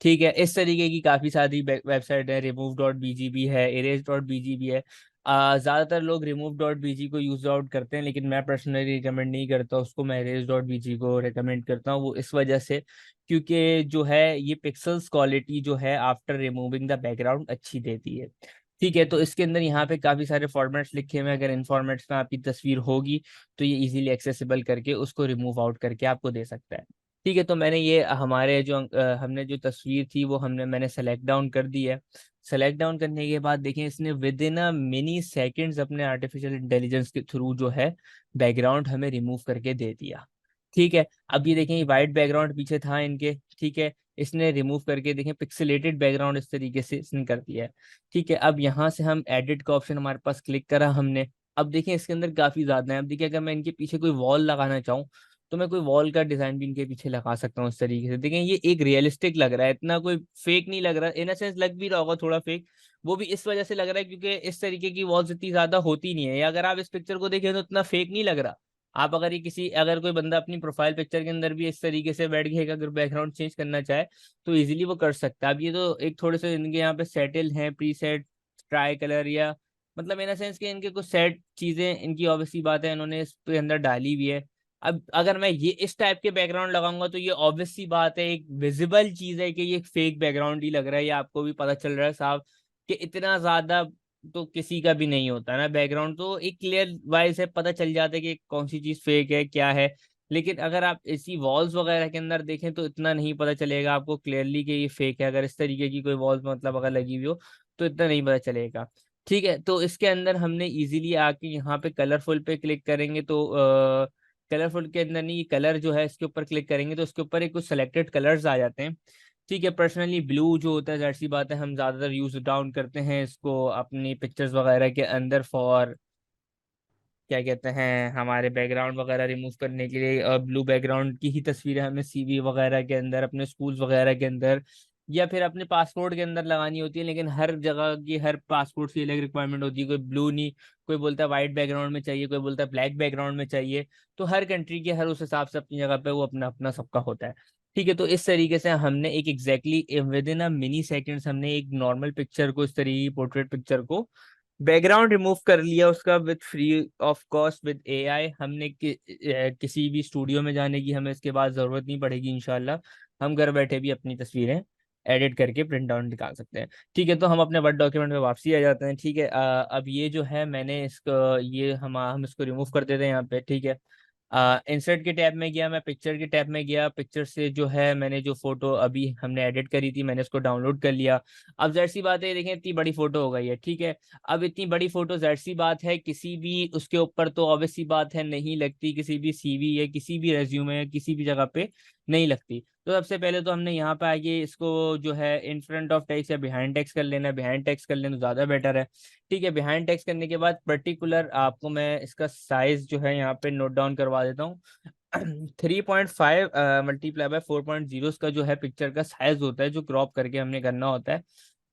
ठीक है, इस तरीके की काफ़ी सारी वेबसाइट है, remove.bg भी है, erase.bg भी है। ज़्यादातर लोग remove.bg को यूज आउट करते हैं, लेकिन मैं पर्सनली रिकमेंड नहीं करता उसको, मैं erase.bg को रिकमेंड करता हूँ। वो इस वजह से क्योंकि जो है ये पिक्सल्स क्वालिटी जो है आफ्टर रिमूविंग द बैकग्राउंड अच्छी देती है। ठीक है, तो इसके अंदर यहाँ पे काफी सारे फॉर्मेट्स लिखे हुए हैं, अगर इन फॉर्मेट्स में आपकी तस्वीर होगी तो ये इजीली एक्सेसिबल करके उसको रिमूव आउट करके आपको दे सकता है। ठीक है, तो मैंने ये हमारे जो हमने जो तस्वीर थी वो मैंने सेलेक्ट डाउन कर दी है। सेलेक्ट डाउन करने के बाद देखें, इसने with in a mini seconds अपने आर्टिफिशियल इंटेलिजेंस के थ्रू जो है बैकग्राउंड हमें रिमूव करके दे दिया। ठीक है, अब ये देखें, वाइट बैकग्राउंड पीछे था इनके। ठीक है, इसने रिमूव करके देखें पिक्सेलेटेड बैकग्राउंड इस तरीके से इसने कर दिया है। ठीक है, अब यहाँ से हम एडिट का ऑप्शन हमारे पास क्लिक करा हमने। अब देखिए इसके अंदर काफी ज्यादा है। अब देखिए, अगर मैं इनके पीछे कोई वॉल लगाना चाहूँ तो मैं कोई वॉल का डिजाइन भी इनके पीछे लगा सकता हूँ इस तरीके से। देखें ये एक रियलिस्टिक लग रहा है, इतना कोई फेक नहीं लग रहा, इन अ सेंस लग भी रहा होगा थोड़ा फेक, वो भी इस वजह से लग रहा है क्योंकि इस तरीके की वॉल्स इतनी ज्यादा होती नहीं है। या अगर आप इस पिक्चर को देखें तो इतना फेक नहीं लग रहा। आप अगर ये किसी, अगर कोई बंदा अपनी प्रोफाइल पिक्चर के अंदर भी इस तरीके से बैठ गया, अगर बैकग्राउंड चेंज करना चाहे तो इजीली वो कर सकता है। अब ये तो एक थोड़े से इनके यहाँ पे सेटल हैं, प्री सेट ट्राई कलर, या मतलब इन सेंस कि इनके कुछ सेट चीजें, इनकी ऑब्वियसली बात है इन्होंने इस पे अंदर डाली हुई है। अब अगर मैं ये इस टाइप के बैकग्राउंड लगाऊंगा तो ये ऑब्वियसली बात है, एक विजिबल चीज है कि ये फेक बैकग्राउंड ही लग रहा है, ये आपको भी पता चल रहा है साहब कि इतना ज्यादा तो किसी का भी नहीं होता ना बैकग्राउंड, तो एक क्लियर वाइज है, पता चल जाता है कि कौन सी चीज फेक है क्या है। लेकिन अगर आप इसी वॉल्स वगैरह के अंदर देखें तो इतना नहीं पता चलेगा आपको क्लियरली कि ये फेक है। अगर इस तरीके की कोई वॉल्स मतलब अगर लगी हुई हो तो इतना नहीं पता चलेगा। ठीक है, तो इसके अंदर हमने इजीली आके यहाँ पे कलरफुल पे क्लिक करेंगे तो कलरफुल के अंदर नहीं, कलर जो है इसके ऊपर क्लिक करेंगे तो इसके ऊपर एक कुछ सेलेक्टेड कलर्स आ जाते हैं। ठीक है, पर्सनली ब्लू जो होता है, जाहिर सी बात है हम ज्यादातर यूज डाउन करते हैं इसको अपनी पिक्चर्स वगैरह के अंदर फॉर, क्या कहते हैं, हमारे बैकग्राउंड वगैरह रिमूव करने के लिए। ब्लू बैकग्राउंड की ही तस्वीरें हमें सीवी वगैरह के अंदर, अपने स्कूल्स वगैरह के अंदर, या फिर अपने पासपोर्ट के अंदर लगानी होती है। लेकिन हर जगह की, हर पासपोर्ट की अलग रिक्वायरमेंट होती है, कोई ब्लू नहीं, कोई बोलता है वाइट बैकग्राउंड में चाहिए, कोई बोलता है ब्लैक बैकग्राउंड में चाहिए। तो हर कंट्री के हर उस हिसाब से अपनी जगह पे वो अपना अपना सबका होता है। ठीक है, तो इस तरीके से हमने एक exactly with in a mini seconds हमने एक नॉर्मल पिक्चर को, इस तरीके की पोर्ट्रेट पिक्चर को बैकग्राउंड रिमूव कर लिया उसका with free of cost with AI. हमने किसी भी स्टूडियो में जाने की हमें इसके बाद ज़रूरत नहीं पड़ेगी इंशाल्लाह। हम घर बैठे भी अपनी तस्वीरें एडिट करके प्रिंट आउट निकाल सकते हैं। ठीक है, तो हम अपने वर्ड डॉक्यूमेंट में वापसी आ जाते हैं। ठीक है, अब ये जो है मैंने इसको, ये हम इसको रिमूव कर देते हैं यहाँ पे। ठीक है, इंसर्ट के टैब में गया, मैं पिक्चर के टैब में गया, पिक्चर से जो है मैंने जो फोटो अभी हमने एडिट करी थी मैंने उसको डाउनलोड कर लिया। अब जाहिर सी बात है, देखें इतनी बड़ी फोटो हो गई है। ठीक है, अब इतनी बड़ी फोटो जाहिर सी बात है किसी भी उसके ऊपर तो ऑब्वियस सी बात है नहीं लगती, किसी भी सीवी या किसी भी रेज्यूमे या किसी भी जगह पे नहीं लगती। तो सबसे पहले तो हमने यहाँ पे आके इसको जो है इन फ्रंट ऑफ टेक्स्ट या बिहाइंड टेक्स्ट कर लेना है। बिहाइंड टेक्स्ट कर लेना ज़्यादा बेटर है। ठीक है, बिहाइंड टेक्स्ट करने के बाद पर्टिकुलर आपको मैं इसका साइज जो है यहाँ पे नोट डाउन करवा देता हूँ। 3.5 मल्टीप्लाई बाय 4.0 का जो है पिक्चर का साइज होता है जो क्रॉप करके हमने करना होता है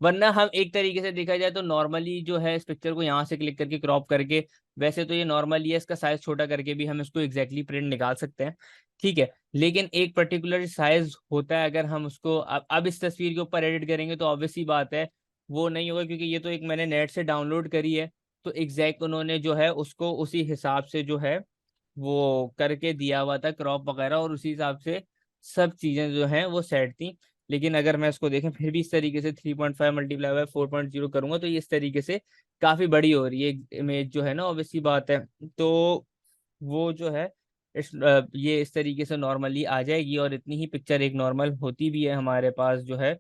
वरना हम एक तरीके से देखा जाए तो नॉर्मली जो है इस पिक्चर को यहाँ से क्लिक करके क्रॉप करके, वैसे तो ये नॉर्मली है, इसका साइज छोटा करके भी हम इसको एग्जैक्टली प्रिंट निकाल सकते हैं। ठीक है, लेकिन एक पर्टिकुलर साइज होता है, अगर हम उसको अब इस तस्वीर के ऊपर एडिट करेंगे तो ऑब्वियस सी बात है वो नहीं होगा, क्योंकि ये तो एक मैंने नेट से डाउनलोड करी है। तो एग्जैक्ट उन्होंने जो है उसको उसी हिसाब से जो है वो करके दिया हुआ था क्रॉप वगैरह, और उसी हिसाब से सब चीजें जो हैं वो सेट थी। लेकिन अगर मैं इसको देखें फिर भी इस तरीके से 3.5 मल्टीप्लाई बाय 4.0 करूंगा तो ये इस तरीके से काफी बड़ी हो रही है इमेज जो है ना, ऑब्वियसली बात है। तो वो जो है ये इस तरीके से नॉर्मली आ जाएगी, और इतनी ही पिक्चर एक नॉर्मल होती भी है हमारे पास जो है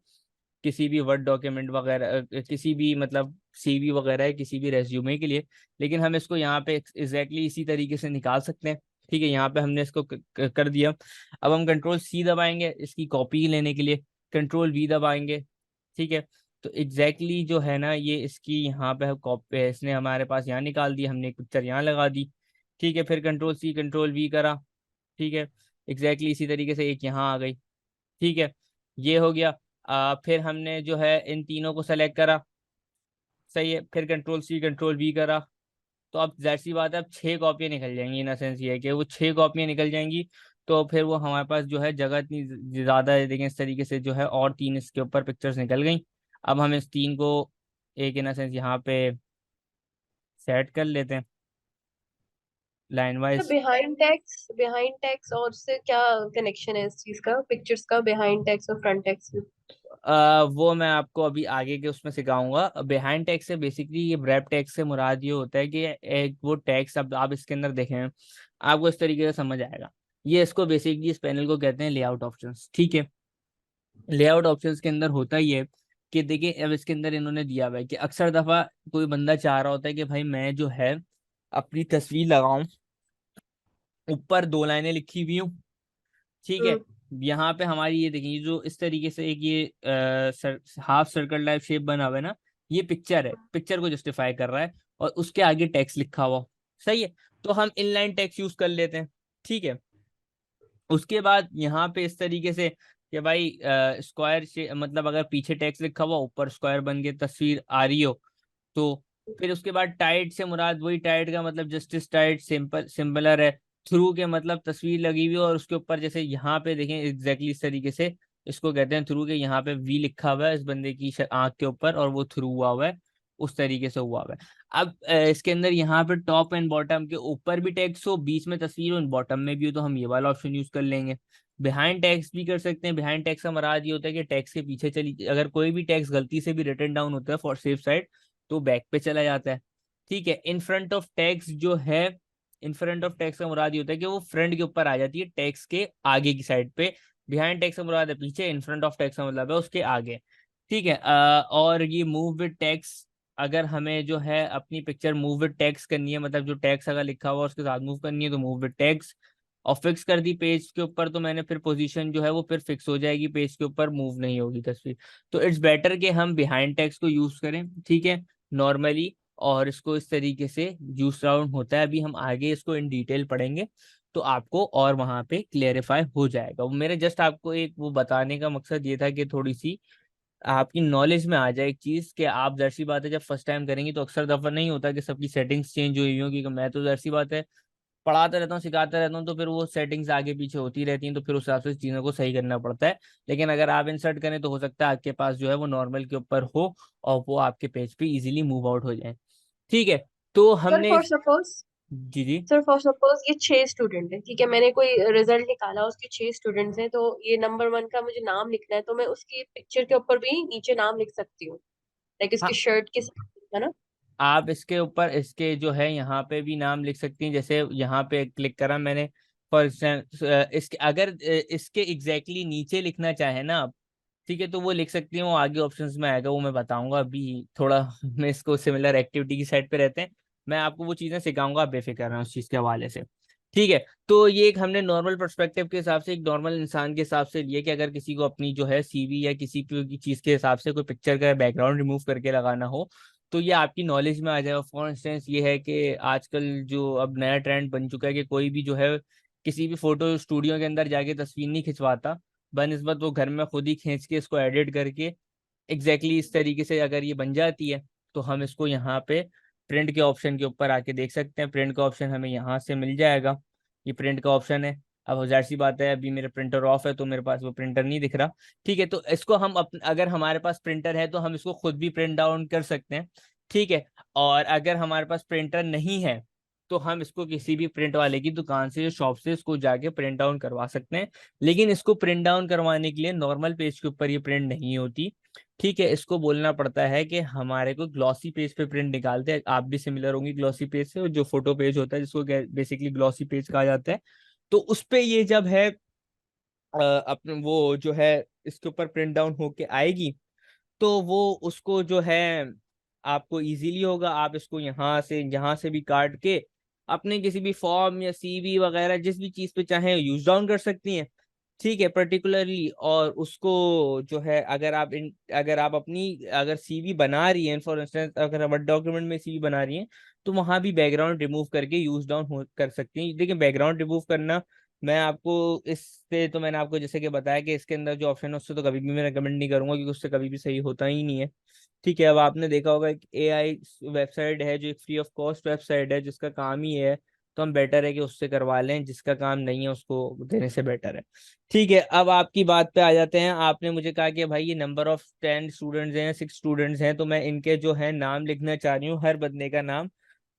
किसी भी वर्ड डॉक्यूमेंट वगैरह, किसी भी मतलब सीवी वगैरह है, किसी भी रेज्यूमे के लिए। लेकिन हम इसको यहाँ पे एग्जैक्टली इसी तरीके से निकाल सकते हैं। ठीक है, यहाँ पे हमने इसको कर दिया। अब हम कंट्रोल सी दबाएंगे इसकी कॉपी लेने के लिए, कंट्रोल वी दबाएंगे। ठीक है, तो एग्जैक्टली जो है ना ये इसकी यहाँ पे कॉपी, इसने हमारे पास यहाँ निकाल दी, हमने एक पिक्चर यहाँ लगा दी। ठीक है, फिर कंट्रोल सी कंट्रोल वी करा। ठीक है, एग्जैक्टली इसी तरीके से एक यहाँ आ गई। ठीक है, ये हो गया। फिर हमने जो है इन तीनों को सेलेक्ट करा। सही है, फिर कंट्रोल सी कंट्रोल वी करा। तो अब जाहिर सी बात है अब 6 कॉपियाँ निकल जाएंगी, इन सेंस ये है कि वो 6 कॉपियाँ निकल जाएंगी। तो फिर वो हमारे पास जो है जगह इतनी ज़्यादा है, लेकिन इस तरीके से जो है और 3 इसके ऊपर पिक्चर्स निकल गई। अब हम इस 3 को एक इन सेंस यहाँ पे सेट कर लेते हैं लाइन तो वाइज। बिहाइंड टेक्स्ट और से क्या कनेक्शन है इस चीज का, पिक्चर्स का बिहाइंड टेक्स्ट और फ्रंट टेक्स्ट? वो मैं आपको अभी आगे के उसमें सिखाऊंगा। बिहाइंड टैक्स से बेसिकली ये ब्रेप टैक्स से मुराद ये होता है कि एक वो टैक्स, अब आप इसके अंदर देखें आपको इस तरीके से समझ आएगा। ये इसको बेसिकली इस पैनल को कहते हैं लेआउट ऑप्शंस। ठीक है, लेआउट ऑप्शंस के अंदर होता ही है कि देखिए अब इसके अंदर इन्होंने दिया हुआ है कि अक्सर दफा कोई बंदा चाह रहा होता है कि भाई मैं जो है अपनी तस्वीर लगाऊं, ऊपर 2 लाइनें लिखी हुई हूँ। ठीक है, हम्म। यहाँ पे हमारी ये देखिए जो इस तरीके से एक ये हाफ सर्कल टाइप शेप बना हुआ है ना, ये पिक्चर है, पिक्चर को जस्टिफाई कर रहा है, और उसके आगे टेक्स्ट लिखा हुआ। सही है, तो हम इनलाइन टेक्स्ट यूज कर लेते हैं। ठीक है, उसके बाद यहाँ पे इस तरीके से कि भाई स्क्वायर मतलब अगर पीछे टेक्स्ट लिखा हुआ ऊपर स्क्वायर बन के तस्वीर आ रही हो तो। फिर उसके बाद टाइट से मुराद वही टाइट का मतलब जस्टिस टाइट सिंपल सिंपलर है। थ्रू के मतलब तस्वीर लगी हुई है और उसके ऊपर जैसे यहाँ पे देखें एग्जैक्टली इस तरीके से इसको कहते हैं थ्रू के, यहाँ पे वी लिखा हुआ है इस बंदे की आंख के ऊपर और वो थ्रू हुआ है, उस तरीके से हुआ है। अब इसके अंदर यहाँ पे टॉप एंड बॉटम के ऊपर भी टेक्स्ट हो, बीच में तस्वीर हो, बॉटम में भी हो, तो हम ये वाला ऑप्शन यूज कर लेंगे। बिहाइंड टेक्स्ट भी कर सकते हैं। बिहाइंड टेक्स्ट का मराद ये होता है कि टेक्स्ट के पीछे चली, अगर कोई भी टेक्स्ट गलती से भी रिटन डाउन होता है फॉर सेफ साइड तो बैक पे चला जाता है। ठीक है, इन फ्रंट ऑफ टेक्स्ट जो है, इन फ्रंट ऑफ टेक्स्ट का मुराद ये होता है कि वो फ्रंट के ऊपर आ जाती है टेक्स्ट के आगे की साइड पे। बिहाइंड टेक्स्ट का मुराद है पीछे, इन फ्रंट ऑफ टेक्स्ट का मतलब है उसके आगे। ठीक है, और ये मूव विद टेक्स्ट, अगर हमें जो है अपनी पिक्चर मूव विद टेक्स्ट करनी है, मतलब जो टेक्स्ट अगर लिखा हुआ उसके साथ मूव करनी है तो मूव विद टेक्स्ट, और फिक्स कर दी पेज के ऊपर तो मैंने फिर पोजीशन जो है वो फिर फिक्स हो जाएगी, पेज के ऊपर मूव नहीं होगी तस्वीर। तो इट्स बेटर कि हम बिहाइंड टेक्स्ट को यूज करें। ठीक है, नॉर्मली, और इसको इस तरीके से यूज राउंड होता है। अभी हम आगे इसको इन डिटेल पढ़ेंगे तो आपको और वहां पे क्लेरिफाई हो जाएगा। वो मेरे जस्ट आपको एक वो बताने का मकसद ये था कि थोड़ी सी आपकी नॉलेज में आ जाए एक चीज कि आप जाहिर सी बात है जब फर्स्ट टाइम करेंगी तो अक्सर दफा नहीं होता कि सबकी सेटिंग्स चेंज हुई हो, क्योंकि मैं तो जाहिर सी बात है पढ़ाता रहता हूँ सिखाता रहता हूँ तो फिर वो सेटिंग्स आगे पीछे होती रहती हैं, तो फिर उस हिसाब से चीज़ों को सही करना पड़ता है। लेकिन अगर आप इंसर्ट करें तो हो सकता है आपके पास जो है वो नॉर्मल के ऊपर हो और वो आपके पेज पे इजीली मूव आउट हो जाए। ठीक है, तो सर हमने फॉर सपोज जी जी। सर फॉर सपोज ये 6 स्टूडेंट है, ठीक है, मैंने कोई रिजल्ट निकाला, उसके 6 स्टूडेंट्स हैं, तो ये नंबर 1 का मुझे नाम लिखना है, तो मैं उसकी पिक्चर के ऊपर भी नीचे नाम लिख सकती हूँ, लाइक इसकी हाँ, शर्ट के साथ, है ना? आप इसके ऊपर इसके जो है यहाँ पे भी नाम लिख सकती हैं, जैसे यहाँ पे क्लिक करा मैंने फॉर इसके अगर इसके एग्जैक्टली नीचे लिखना चाहे ना आप, ठीक है, तो वो लिख सकती हैं, वो आगे ऑप्शंस में आएगा, वो मैं बताऊंगा अभी थोड़ा मैं इसको सिमिलर एक्टिविटी की साइड पे रहते हैं, मैं आपको वो चीज़ें सिखाऊंगा, आप बेफिक्र रहें उस चीज़ के हवाले से। ठीक है, तो ये एक हमने नॉर्मल पर्सपेक्टिव के हिसाब से एक नॉर्मल इंसान के हिसाब से लिए कि अगर किसी को अपनी जो है सीवी या किसी भी चीज़ के हिसाब से कोई पिक्चर का बैकग्राउंड रिमूव करके लगाना हो तो ये आपकी नॉलेज में आ जाएगा। फॉर इंस्टेंस ये है कि आजकल जो अब नया ट्रेंड बन चुका है कि कोई भी जो है किसी भी फोटो स्टूडियो के अंदर जाके तस्वीर नहीं खिंचवाता, बनस्बत वो घर में खुद ही खींच के इसको एडिट करके एग्जैक्टली इस तरीके से अगर ये बन जाती है तो हम इसको यहाँ पे प्रिंट के ऑप्शन के ऊपर आके देख सकते हैं। प्रिंट का ऑप्शन हमें यहाँ से मिल जाएगा, ये प्रिंट का ऑप्शन है। अब जाहिर सी बात है, अभी मेरा प्रिंटर ऑफ है तो मेरे पास वो प्रिंटर नहीं दिख रहा। ठीक है, तो इसको हम अगर हमारे पास प्रिंटर है तो हम इसको खुद भी प्रिंट डाउन कर सकते हैं। ठीक है, और अगर हमारे पास प्रिंटर नहीं है तो हम इसको किसी भी प्रिंट वाले की दुकान से, शॉप से इसको जाके प्रिंट डाउन करवा सकते हैं। लेकिन इसको प्रिंट डाउन करवाने के लिए नॉर्मल पेज के ऊपर ये प्रिंट नहीं होती। ठीक है, इसको बोलना पड़ता है कि हमारे को ग्लॉसी पेज पे प्रिंट निकालते हैं। आप भी सिमिलर होंगी ग्लॉसी पेज से, जो फोटो पेज होता है जिसको बेसिकली ग्लॉसी पेज कहा जाता है। तो उस पे ये जब है अपने वो जो है इसके ऊपर प्रिंट डाउन होके आएगी तो वो उसको जो है आपको इजीली होगा। आप इसको यहाँ से भी काट के अपने किसी भी फॉर्म या सीवी वगैरह जिस भी चीज पे चाहे यूज डाउन कर सकती हैं। ठीक है, पर्टिकुलरली। और उसको जो है अगर आप अपनी अगर सीवी बना रही हैं, फॉर इंस्टेंस अगर वर्ड डॉक्यूमेंट में सीवी बना रही हैं, तो वहां भी बैकग्राउंड रिमूव करके यूज डाउन कर सकती हैं। देखिए, बैकग्राउंड रिमूव करना मैं आपको इससे तो मैंने आपको जैसे कि बताया कि इसके अंदर जो ऑप्शन है उससे तो कभी भी मैं रिकमेंड नहीं करूंगा, क्योंकि उससे कभी भी सही होता ही नहीं है। ठीक है, अब आपने देखा होगा एक एआई वेबसाइट है जो एक फ्री ऑफ कॉस्ट वेबसाइट है जिसका काम ही है, तो हम बेटर है कि उससे करवा लें। जिसका काम नहीं है उसको देने से बेटर है। ठीक है, अब आपकी बात पे आ जाते हैं। आपने मुझे कहा कि भाई ये नंबर ऑफ 10 स्टूडेंट्स हैं, 6 स्टूडेंट्स हैं, तो मैं इनके जो है नाम लिखना चाह रही हूँ, हर बंदे का नाम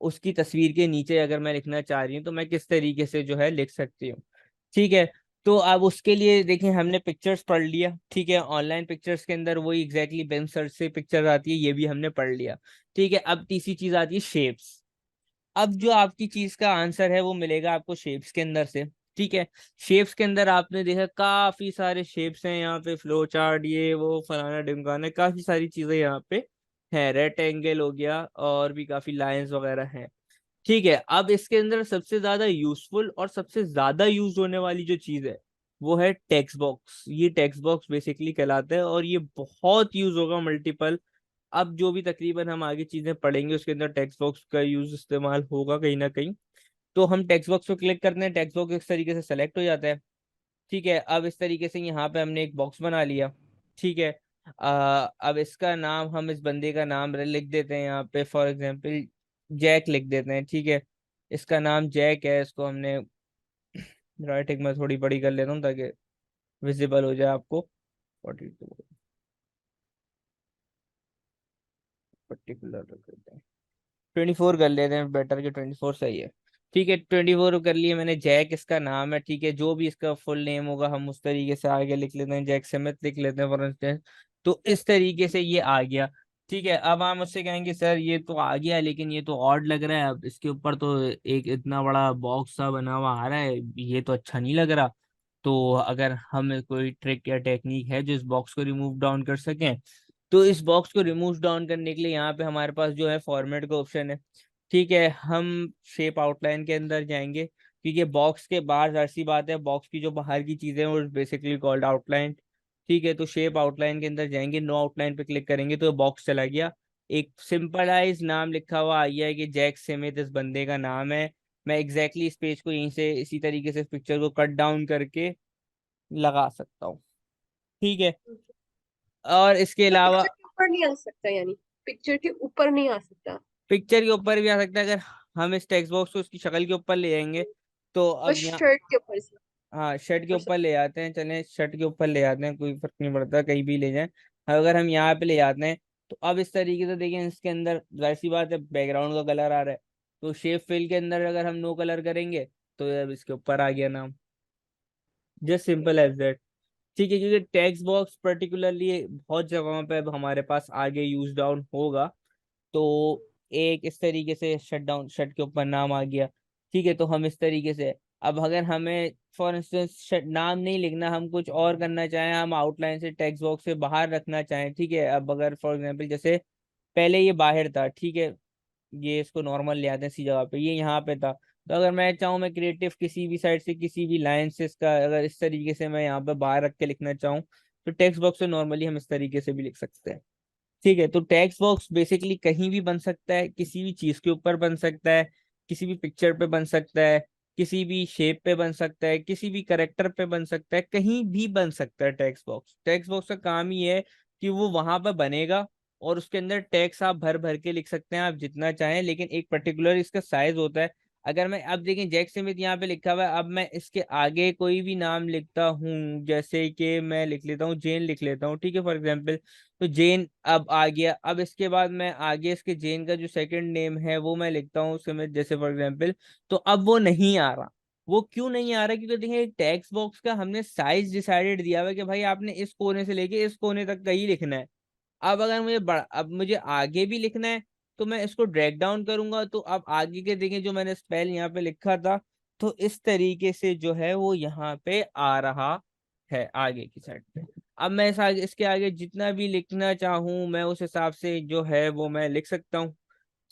उसकी तस्वीर के नीचे अगर मैं लिखना चाह रही हूँ तो मैं किस तरीके से जो है लिख सकती हूँ। ठीक है, तो अब उसके लिए देखिए, हमने पिक्चर्स पढ़ लिया। ठीक है, ऑनलाइन पिक्चर्स के अंदर वही एग्जैक्टली बेम सर्च से पिक्चर आती है, ये भी हमने पढ़ लिया। ठीक है, अब तीसरी चीज आती है शेप्स। अब जो आपकी चीज का आंसर है वो मिलेगा आपको शेप्स के अंदर से। ठीक है, शेप्स के अंदर आपने देखा काफी सारे शेप्स हैं यहाँ पे, फ्लो चार्ट, ये वो फलाना ढिमकाना, काफी सारी चीजें यहाँ पे है। रेक्टेंगल हो गया और भी काफी लाइंस वगैरह हैं। ठीक है, अब इसके अंदर सबसे ज्यादा यूजफुल और सबसे ज्यादा यूज होने वाली जो चीज है वो है टेक्स्ट बॉक्स। ये टेक्स्ट बॉक्स बेसिकली कहलाता है और ये बहुत यूज होगा मल्टीपल। अब जो भी तकरीबन हम आगे चीजें पढ़ेंगे उसके अंदर टेक्स्ट बॉक्स का यूज इस्तेमाल होगा कहीं ना कहीं। तो हम टेक्स्ट बॉक्स पे क्लिक करते हैं, टेक्स्ट बॉक्स इस तरीके से सेलेक्ट हो जाता है। ठीक है, अब इस तरीके से यहाँ पे हमने एक बॉक्स बना लिया। ठीक है, अब इसका नाम हम इस बंदे का नाम लिख देते हैं यहाँ पे, फॉर एग्जांपल जैक लिख देते हैं। ठीक है, इसका नाम जैक है, इसको हमने राइटिंग में थोड़ी बड़ी कर लेता हूँ ताकि विजिबल हो जाए आपको। 42 पर्टिकुलर रख देते हैं, 24 कर लेते हैं, बेटर के 24 सही है। ठीक है, 24 कर लिए मैंने, जैक इसका नाम है। ठीक है, जो भी इसका फुल नेम होगा हम उस तरीके से आगे लिख लेते हैं, जैक स्मिथ लिख लेते हैं फॉर इंस्टेंस। तो इस तरीके से ये आ गया। ठीक है, अब हम उससे कहेंगे सर ये तो आ गया लेकिन ये तो ऑड लग रहा है, अब इसके ऊपर तो एक इतना बड़ा बॉक्स सा बना हुआ आ रहा है, ये तो अच्छा नहीं लग रहा। तो अगर हम कोई ट्रिक या टेक्निक है जो इस बॉक्स को रिमूव डाउन कर सकें, तो इस बॉक्स को रिमूव डाउन करने के लिए यहाँ पे हमारे पास जो है फॉर्मेट का ऑप्शन है। ठीक है, हम शेप आउटलाइन के अंदर जाएंगे, क्योंकि बॉक्स के बाहर जाहिर सी बात है बॉक्स की जो बाहर की चीजें हैं वो बेसिकली कॉल्ड आउटलाइन। ठीक है, तो शेप आउटलाइन के अंदर जाएंगे, नो आउटलाइन पे क्लिक करेंगे तो बॉक्स चला गया। एक सिंपलाइज नाम लिखा हुआ आ गया है कि जैक स्मिथ इस बंदे का नाम है। मैं एग्जैक्टली इस पेज को यहीं से इसी तरीके से पिक्चर को कट डाउन करके लगा सकता हूँ। ठीक है, और इसके तो अलावा पिक्चर के ऊपर नहीं आ सकता, यानी पिक्चर के ऊपर नहीं आ सकता, पिक्चर के ऊपर भी आ सकता है। अगर हम इस टेक्स्ट बॉक्स को उसकी शक्ल के ऊपर ले जाएंगे तो बस अब यहाँ, शर्ट के ऊपर से। हाँ शर्ट के और ऊपर सब। ले जाते हैं, चलें शर्ट के ऊपर ले जाते हैं, कोई फर्क नहीं पड़ता कहीं भी ले जाएं। अगर हम यहाँ पे ले जाते हैं तो अब इस तरीके से देखिए, इसके अंदर जाहिर सी बात है बैकग्राउंड का कलर आ रहा है, तो शेप फिल के अंदर अगर हम नो कलर करेंगे तो अब इसके ऊपर आ गया नाम, जस्ट सिंपल एज दैट। ठीक है, क्योंकि टेक्स्ट बॉक्स पर्टिकुलरली बहुत जगहों पे अब हमारे पास आगे यूज डाउन होगा। तो एक इस तरीके से शट डाउन, शट के ऊपर नाम आ गया। ठीक है, तो हम इस तरीके से, अब अगर हमें फॉर इंस्टेंस नाम नहीं लिखना, हम कुछ और करना चाहें, हम आउटलाइन से टेक्स्ट बॉक्स से बाहर रखना चाहें। ठीक है, अब अगर फॉर एग्जांपल जैसे पहले ये बाहर था, ठीक है, ये इसको नॉर्मल ले आते हैं इसी जगह पे, ये यहाँ पे था, तो अगर मैं चाहूँ मैं क्रिएटिव किसी भी साइड से किसी भी लाइन से इसका अगर इस तरीके से मैं यहाँ पे बाहर रख के लिखना चाहूँ तो टेक्स्ट बॉक्स से नॉर्मली हम इस तरीके से भी लिख सकते हैं। ठीक है, तो टेक्स्ट बॉक्स बेसिकली कहीं भी बन सकता है, किसी भी चीज के ऊपर बन सकता है, किसी भी पिक्चर पे बन सकता है, किसी भी शेप पे बन सकता है, किसी भी करेक्टर पे बन सकता है, कहीं भी बन सकता है टेक्स्ट बॉक्स। टेक्स्ट बॉक्स का काम ही है कि वो वहां पर बनेगा, और उसके अंदर टेक्स्ट आप भर भर के लिख सकते हैं आप जितना चाहें, लेकिन एक पर्टिकुलर इसका साइज होता है। अगर मैं अब देखें जैक स्मिथ यहाँ पे लिखा हुआ है, अब मैं इसके आगे कोई भी नाम लिखता हूँ, जैसे कि मैं लिख लेता हूँ जेन, लिख लेता हूँ, ठीक है, फॉर एग्जाम्पल, तो जेन अब आ गया। अब इसके बाद मैं आगे इसके जेन का जो सेकंड नेम है वो मैं लिखता हूँ स्मिथ, जैसे फॉर एग्जाम्पल, तो अब वो नहीं आ रहा। वो क्यों नहीं आ रहा? क्योंकि देखिए एक टेक्स्ट बॉक्स का हमने साइज डिसाइडेड दिया हुआ है कि भाई आपने इस कोने से लेके इस कोने तक का ही लिखना है। अब अगर अब मुझे आगे भी लिखना है, तो मैं इसको ड्रैग डाउन करूंगा, तो अब आगे के देखें जो मैंने स्पेल यहाँ पे लिखा था, तो इस तरीके से जो है वो यहाँ पे आ रहा है आगे की साइड पे। अब मैं इसके आगे जितना भी लिखना चाहूँ मैं उस हिसाब से जो है वो मैं लिख सकता हूँ,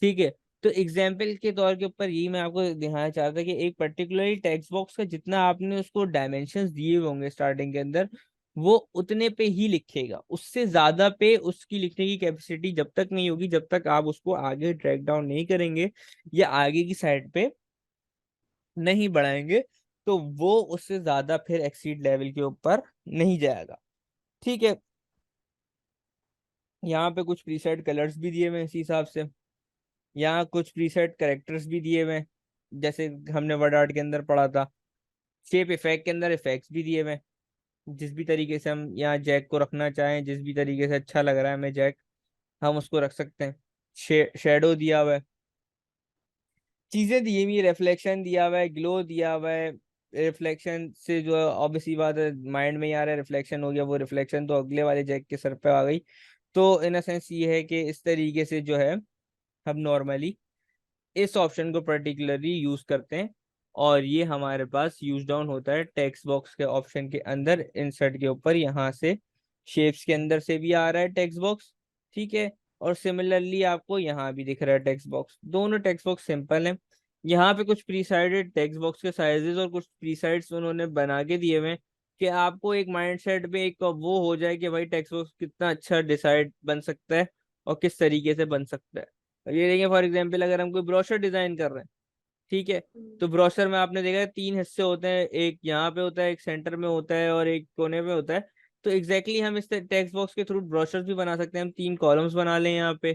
ठीक है। तो एग्जाम्पल के तौर के ऊपर यही मैं आपको दिखाना चाहता था कि एक पर्टिकुलरली टेक्स्ट बॉक्स का जितना आपने उसको डायमेंशंस दिए होंगे स्टार्टिंग के अंदर, वो उतने पे ही लिखेगा, उससे ज्यादा पे उसकी लिखने की कैपेसिटी जब तक नहीं होगी, जब तक आप उसको आगे ड्रैग डाउन नहीं करेंगे या आगे की साइड पे नहीं बढ़ाएंगे, तो वो उससे ज्यादा फिर एक्सीड लेवल के ऊपर नहीं जाएगा, ठीक है। यहाँ पे कुछ प्रीसेट कलर्स भी दिए हुए हैं इसी हिसाब से, यहाँ कुछ प्रीसेट कैरेक्टर्स भी दिए हुए हैं, जैसे हमने वर्ड आर्ट के अंदर पढ़ा था। शेप इफेक्ट के अंदर इफेक्ट्स भी दिए हुए हैं, जिस भी तरीके से हम यहाँ जैक को रखना चाहें, जिस भी तरीके से अच्छा लग रहा है हमें जैक, हम उसको रख सकते हैं। शेडो दिया हुआ है, चीजें दी हुई, रिफ्लेक्शन दिया हुआ है, ग्लो दिया हुआ है। रिफ्लेक्शन से जो ऑब्वियसली बात है माइंड में ही आ रहा है, रिफ्लेक्शन हो गया, वो रिफ्लेक्शन तो अगले वाले जैक के सर पे आ गई। तो इन अ सेंस ये है कि इस तरीके से जो है हम नॉर्मली इस ऑप्शन को पर्टिकुलरली यूज करते हैं, और ये हमारे पास यूज डाउन होता है टेक्स्ट बॉक्स के ऑप्शन के अंदर, इंसर्ट के ऊपर यहाँ से शेप्स के अंदर से भी आ रहा है टेक्स्ट बॉक्स, ठीक है। और सिमिलरली आपको यहाँ भी दिख रहा है टेक्स्ट बॉक्स, दोनों टेक्स्ट बॉक्स सिंपल है। यहाँ पे कुछ प्रीसाइडेड टेक्स्ट बॉक्स के साइजेस और कुछ प्रीसाइड्स उन्होंने बना के दिए हुए हैं कि आपको एक माइंडसेट में एक वो हो जाए कि भाई टेक्स्ट बॉक्स कितना अच्छा डिसाइड बन सकता है और किस तरीके से बन सकता है। अब ये देखिए फॉर एग्जाम्पल अगर हम कोई ब्रोशर डिजाइन कर रहे हैं, ठीक है, तो ब्रोशर में आपने देखा है 3 हिस्से होते हैं, एक यहाँ पे होता है, एक सेंटर में होता है और एक कोने में होता है। तो एग्जैक्टली हम इस टेक्स्ट बॉक्स के थ्रू ब्रोशर्स भी बना सकते हैं, हम 3 कॉलम्स बना लें यहाँ पे,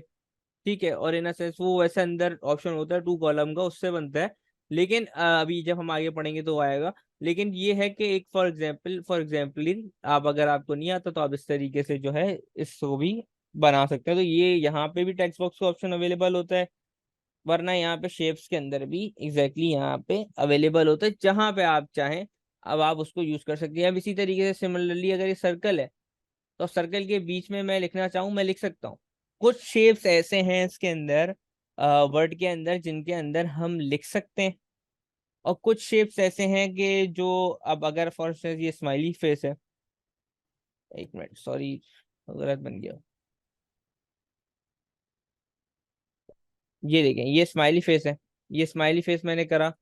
ठीक है, और इन सेंस वो वैसे अंदर ऑप्शन होता है 2 कॉलम का, उससे बनता है। लेकिन अभी जब हम आगे पढ़ेंगे तो वो आएगा। लेकिन ये है कि एक फॉर एग्जाम्पल आप अगर आपको नहीं आता तो आप इस तरीके से जो है इसको भी बना सकते हैं। तो ये यहाँ पे भी टेक्स्ट बॉक्स का ऑप्शन अवेलेबल होता है, वरना यहाँ पे शेप्स के अंदर भी एग्जैक्टली यहाँ पे अवेलेबल होता है, जहां पे आप चाहें अब आप उसको यूज कर सकते हैं। अब इसी तरीके से सिमिलरली अगर ये सर्कल है, तो सर्कल के बीच में मैं लिखना चाहूँ मैं लिख सकता हूँ। कुछ शेप्स ऐसे हैं इसके अंदर वर्ड के अंदर जिनके अंदर हम लिख सकते हैं, और कुछ शेप्स ऐसे हैं कि जो, अब अगर फॉर इंस्टेंस ये स्माइली फेस है, एक मिनट सॉरी गलत बन गया, ये देखें ये स्माइली फेस है, ये स्माइली फेस मैंने करा।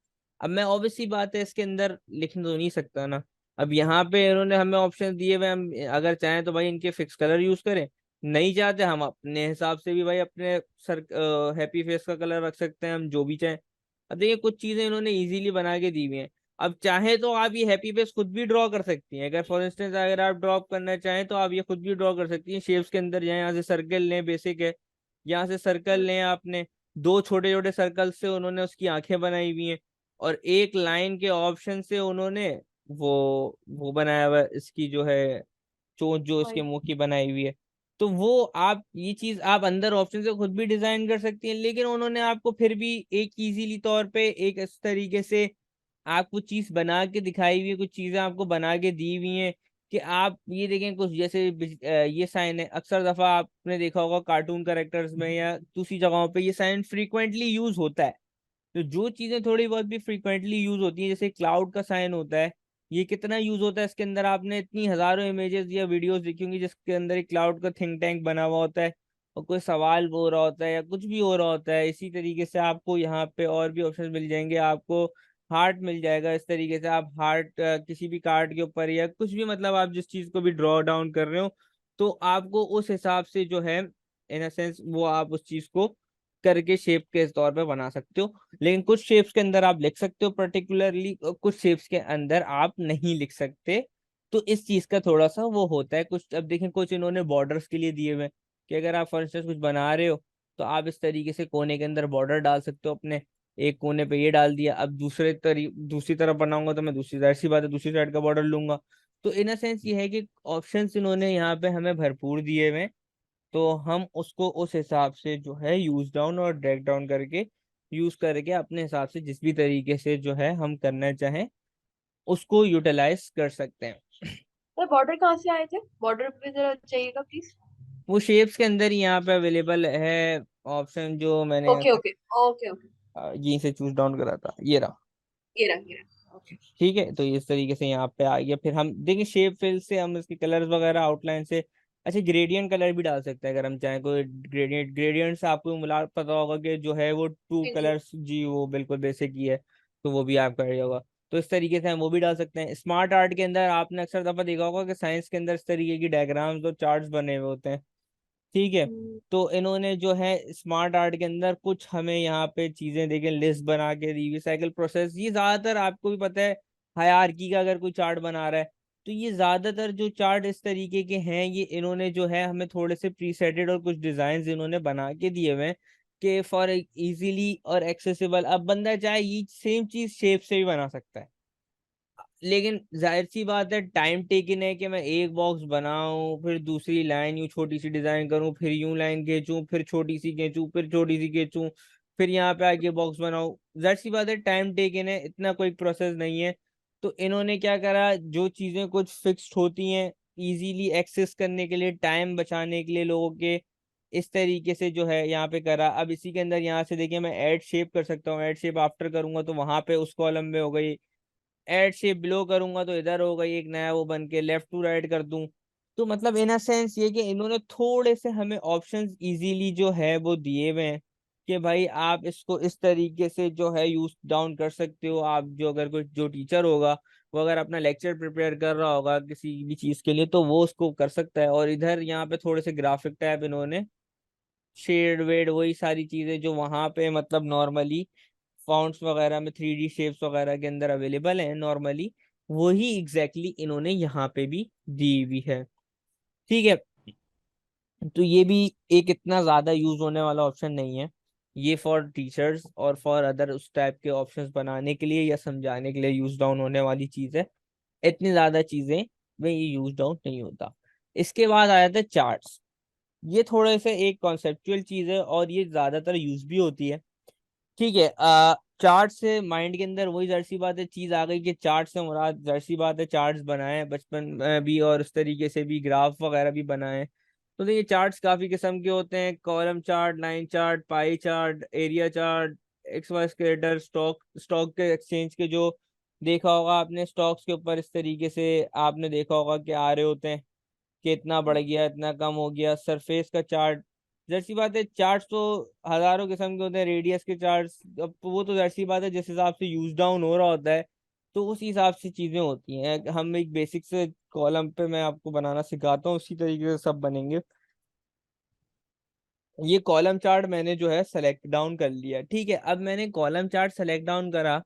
अब मैं ऑब्वियसली बात है इसके अंदर लिख तो नहीं सकता ना। अब यहाँ पे इन्होंने हमें ऑप्शन दिए हुए, हम अगर चाहें तो भाई इनके फिक्स कलर यूज करें, नहीं चाहते हम अपने हिसाब से भी भाई अपने सर हैप्पी फेस का कलर रख सकते हैं, हम जो भी चाहें। अब देखिए कुछ चीजें इन्होंने इजीली बना के दी हुई हैं। अब चाहे तो आप ये हैप्पी फेस खुद भी ड्रॉ कर सकती हैं, अगर फॉर इंस्टेंस अगर आप ड्रॉ करना चाहें तो आप ये खुद भी ड्रॉ कर सकती हैं शेप्स के अंदर। यहाँ से सर्कल लें, बेसिक है, यहाँ से सर्कल लें आपने, 2 छोटे छोटे सर्कल से उन्होंने उसकी आंखें बनाई हुई हैं, और एक लाइन के ऑप्शन से उन्होंने वो बनाया हुआ है, इसकी जो है चोंच जो इसके पॉइंट। मुंह की बनाई हुई है। तो वो आप ये चीज आप अंदर ऑप्शन से खुद भी डिजाइन कर सकती हैं, लेकिन उन्होंने आपको फिर भी एक इजीली तौर पे एक इस तरीके से आपको चीज बना के दिखाई हुई है, कुछ चीजें आपको बना के दी हुई हैं कि आप ये देखें कुछ जैसे ये साइन है, अक्सर दफा आपने देखा होगा कार्टून कैरेक्टर्स में या दूसरी जगहों पे ये साइन फ्रीक्वेंटली यूज होता है। तो जो चीजें थोड़ी बहुत भी फ्रीक्वेंटली यूज होती हैं, जैसे क्लाउड का साइन होता है, ये कितना यूज होता है इसके अंदर, आपने इतनी हजारों इमेजेस या वीडियोस देखी होंगी जिसके अंदर एक क्लाउड का थिंक टैंक बना हुआ होता है, और कोई सवाल हो रहा होता है या कुछ भी हो रहा होता है। इसी तरीके से आपको यहाँ पे और भी ऑप्शन मिल जाएंगे, आपको हार्ट मिल जाएगा, इस तरीके से आप हार्ट किसी भी कार्ड के ऊपर या कुछ भी, मतलब आप जिस चीज को भी ड्रॉ डाउन कर रहे हो, तो आपको उस हिसाब से जो है इन सेंस वो आप उस चीज को करके शेप के तौर पे बना सकते हो। लेकिन कुछ शेप्स के अंदर आप लिख सकते हो पर्टिकुलरली, कुछ शेप्स के अंदर आप नहीं लिख सकते, तो इस चीज का थोड़ा सा वो होता है कुछ। अब देखें कुछ इन्होंने बॉर्डर्स के लिए दिए हुए हैं कि अगर आप फॉर इंस्टेंस कुछ बना रहे हो तो आप इस तरीके से कोने के अंदर बॉर्डर डाल सकते हो अपने। एक कोने पे ये डाल दिया, अब दूसरी तरफ बनाऊंगा तो मैं दूसरी, जाहिर सी बात है, दूसरी साइड का बॉर्डर लूंगा। तो इन अ सेंस ये है कि ऑप्शंस इन्होंने यहाँ पे हमें भरपूर दिए हुए हैं। तो हम उसको उस हिसाब से जो है यूज डाउन और ड्रैग डाउन करके यूज करके अपने हिसाब से जिस भी तरीके से जो है हम करना चाहें उसको यूटिलाइज कर सकते हैं। तो बॉर्डर कहाँ से आए थे? बॉर्डर पे जरा चाहिएगा प्लीज। वो शेप्स के अंदर ही यहाँ पे अवेलेबल है ऑप्शन, जो मैंने ओके ओके ओके ओके। यहीं से चूज डाउन करा था, ये रहा। ये रहा ओके। ठीक है, तो इस तरीके से यहाँ पे आ गया। फिर हम देखिए शेप फिल से हम इसके कलर्स वगैरह आउटलाइन से, अच्छा ग्रेडियंट कलर भी डाल सकते हैं अगर हम चाहें। कोई ग्रेडियंट से आपको मिला पता होगा कि जो है वो टू जी जी। कलर्स, जी वो बिल्कुल बेसिक ही है, तो वो भी आपका ही होगा। तो इस तरीके से हम वो भी डाल सकते हैं। स्मार्ट आर्ट के अंदर आपने अक्सर दफा देखा होगा कि साइंस के अंदर इस तरीके की डायग्राम्स और चार्ट्स बने हुए होते हैं। ठीक है, हम्म, तो इन्होंने जो है स्मार्ट आर्ट के अंदर कुछ हमें यहाँ पे चीजें देखें, लिस्ट बना के दी, रिसाइकल प्रोसेस, ये ज्यादातर आपको भी पता है हायरार्की का अगर कोई चार्ट बना रहा है तो ये ज्यादातर जो चार्ट इस तरीके के हैं ये इन्होंने जो है हमें थोड़े से प्रीसेटेड और कुछ डिजाइन इन्होंने बना के दिए हुए हैं कि फॉर इजीली और एक्सेसिबल। अब बंदा चाहे ये सेम चीज शेप से भी बना सकता है, लेकिन जाहिर सी बात है टाइम टेकिन है कि मैं एक बॉक्स बनाऊं, फिर दूसरी लाइन यूं छोटी सी डिजाइन करूं, फिर यूं लाइन खींचूं, फिर छोटी सी खींचूं, फिर छोटी सी खींचूं, फिर यहाँ पे आके बॉक्स बनाऊं। जाहिर सी बात है टाइम टेकिन है, इतना कोई प्रोसेस नहीं है। तो इन्होंने क्या करा, जो चीजें कुछ फिक्स्ड होती हैं इजीली एक्सेस करने के लिए, टाइम बचाने के लिए लोगों के, इस तरीके से जो है यहाँ पे करा। अब इसी के अंदर यहाँ से देखिए मैं ऐड शेप कर सकता हूँ, ऐड शेप आफ्टर करूंगा तो वहां पे उस कॉलम में हो गई, एड शेप बिलो करूंगा तो इधर हो गई एक नया वो बन के, लेफ्ट टू राइट कर दूं। तो मतलब इन अ सेंस ये कि इन्होंने थोड़े से हमें ऑप्शंस इजीली जो है वो दिए हुए हैं कि भाई आप इसको इस तरीके से जो है यूज डाउन कर सकते हो। आप जो अगर कोई जो टीचर होगा वो अगर अपना लेक्चर प्रिपेयर कर रहा होगा किसी भी चीज के लिए तो वो उसको कर सकता है। और इधर यहाँ पे थोड़े से ग्राफिक टैब इन्होंने, शेड वेड वही सारी चीजें जो वहां पे मतलब नॉर्मली फॉन्ट्स वगैरह में 3D शेप्स वगैरह के अंदर अवेलेबल है नॉर्मली, वही एग्जैक्टली इन्होंने यहाँ पे भी दी हुई है। ठीक है, तो ये भी एक इतना ज्यादा यूज होने वाला ऑप्शन नहीं है। ये फॉर टीचर्स और फॉर अदर उस टाइप के ऑप्शंस बनाने के लिए या समझाने के लिए यूज डाउन होने वाली चीज है। इतनी ज्यादा चीजें में ये यूज डाउन नहीं होता। इसके बाद आ जाता है चार्ट्स। ये थोड़े से एक कॉन्सेप्चुअल चीज है और ये ज्यादातर यूज भी होती है। ठीक है, चार्ट से माइंड के अंदर वही जाहिर सी बात है चीज आ गई कि चार्ट से मुराद जाहिर सी बात है चार्ट्स बनाए हैं बचपन में भी और उस तरीके से भी ग्राफ वगैरह भी बनाए हैं। तो देखिए चार्ट्स काफी किस्म के होते हैं, column chart, line chart, pie chart, area chart, X Y scatter, stock stock के एक्सचेंज के जो देखा होगा आपने, स्टॉक्स के ऊपर इस तरीके से आपने देखा होगा कि आ रहे होते हैं कि इतना बढ़ गया, इतना कम हो गया। सरफेस का चार्ट, जैसी बात है चार्ट्स तो हजारों किस्म के होते हैं, रेडियस के चार्ट्स, अब तो वो तो जैसी बात है जिस हिसाब से यूज डाउन हो रहा होता है तो उस हिसाब से चीजें होती हैं। हम एक बेसिक से कॉलम पे मैं आपको बनाना सिखाता हूँ, उसी तरीके से सब बनेंगे। ये कॉलम चार्ट मैंने जो है सेलेक्ट डाउन कर लिया। ठीक है, अब मैंने कॉलम चार्ट सेलेक्ट डाउन करा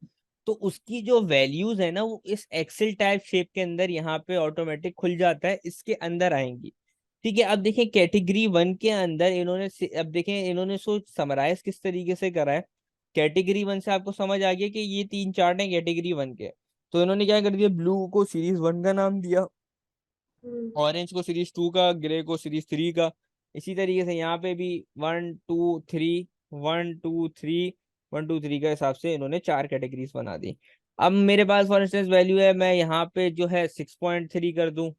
तो उसकी जो वैल्यूज है ना वो इस एक्सेल टाइप शेप के अंदर यहाँ पे ऑटोमेटिक खुल जाता है, इसके अंदर आएंगी। ठीक है, अब देखें कैटेगरी वन के अंदर इन्होंने अब देखें इन्होंने सोच समराइज किस तरीके से करा है। कैटेगरी वन से आपको समझ आ गया कि ये तीन चार्ट हैं कैटेगरी वन के। तो इन्होंने क्या कर दिया, ब्लू को सीरीज वन का नाम दिया, हम्म, ऑरेंज को सीरीज टू का, ग्रे को सीरीज थ्री का। इसी तरीके से यहाँ पे भी one two three, one two three, one two three के हिसाब से इन्होंने चार कैटेगरीज बना दी। अब मेरे पास फॉर इंस्टेंस वैल्यू है, मैं यहाँ पे जो है 6.3 कर दूं।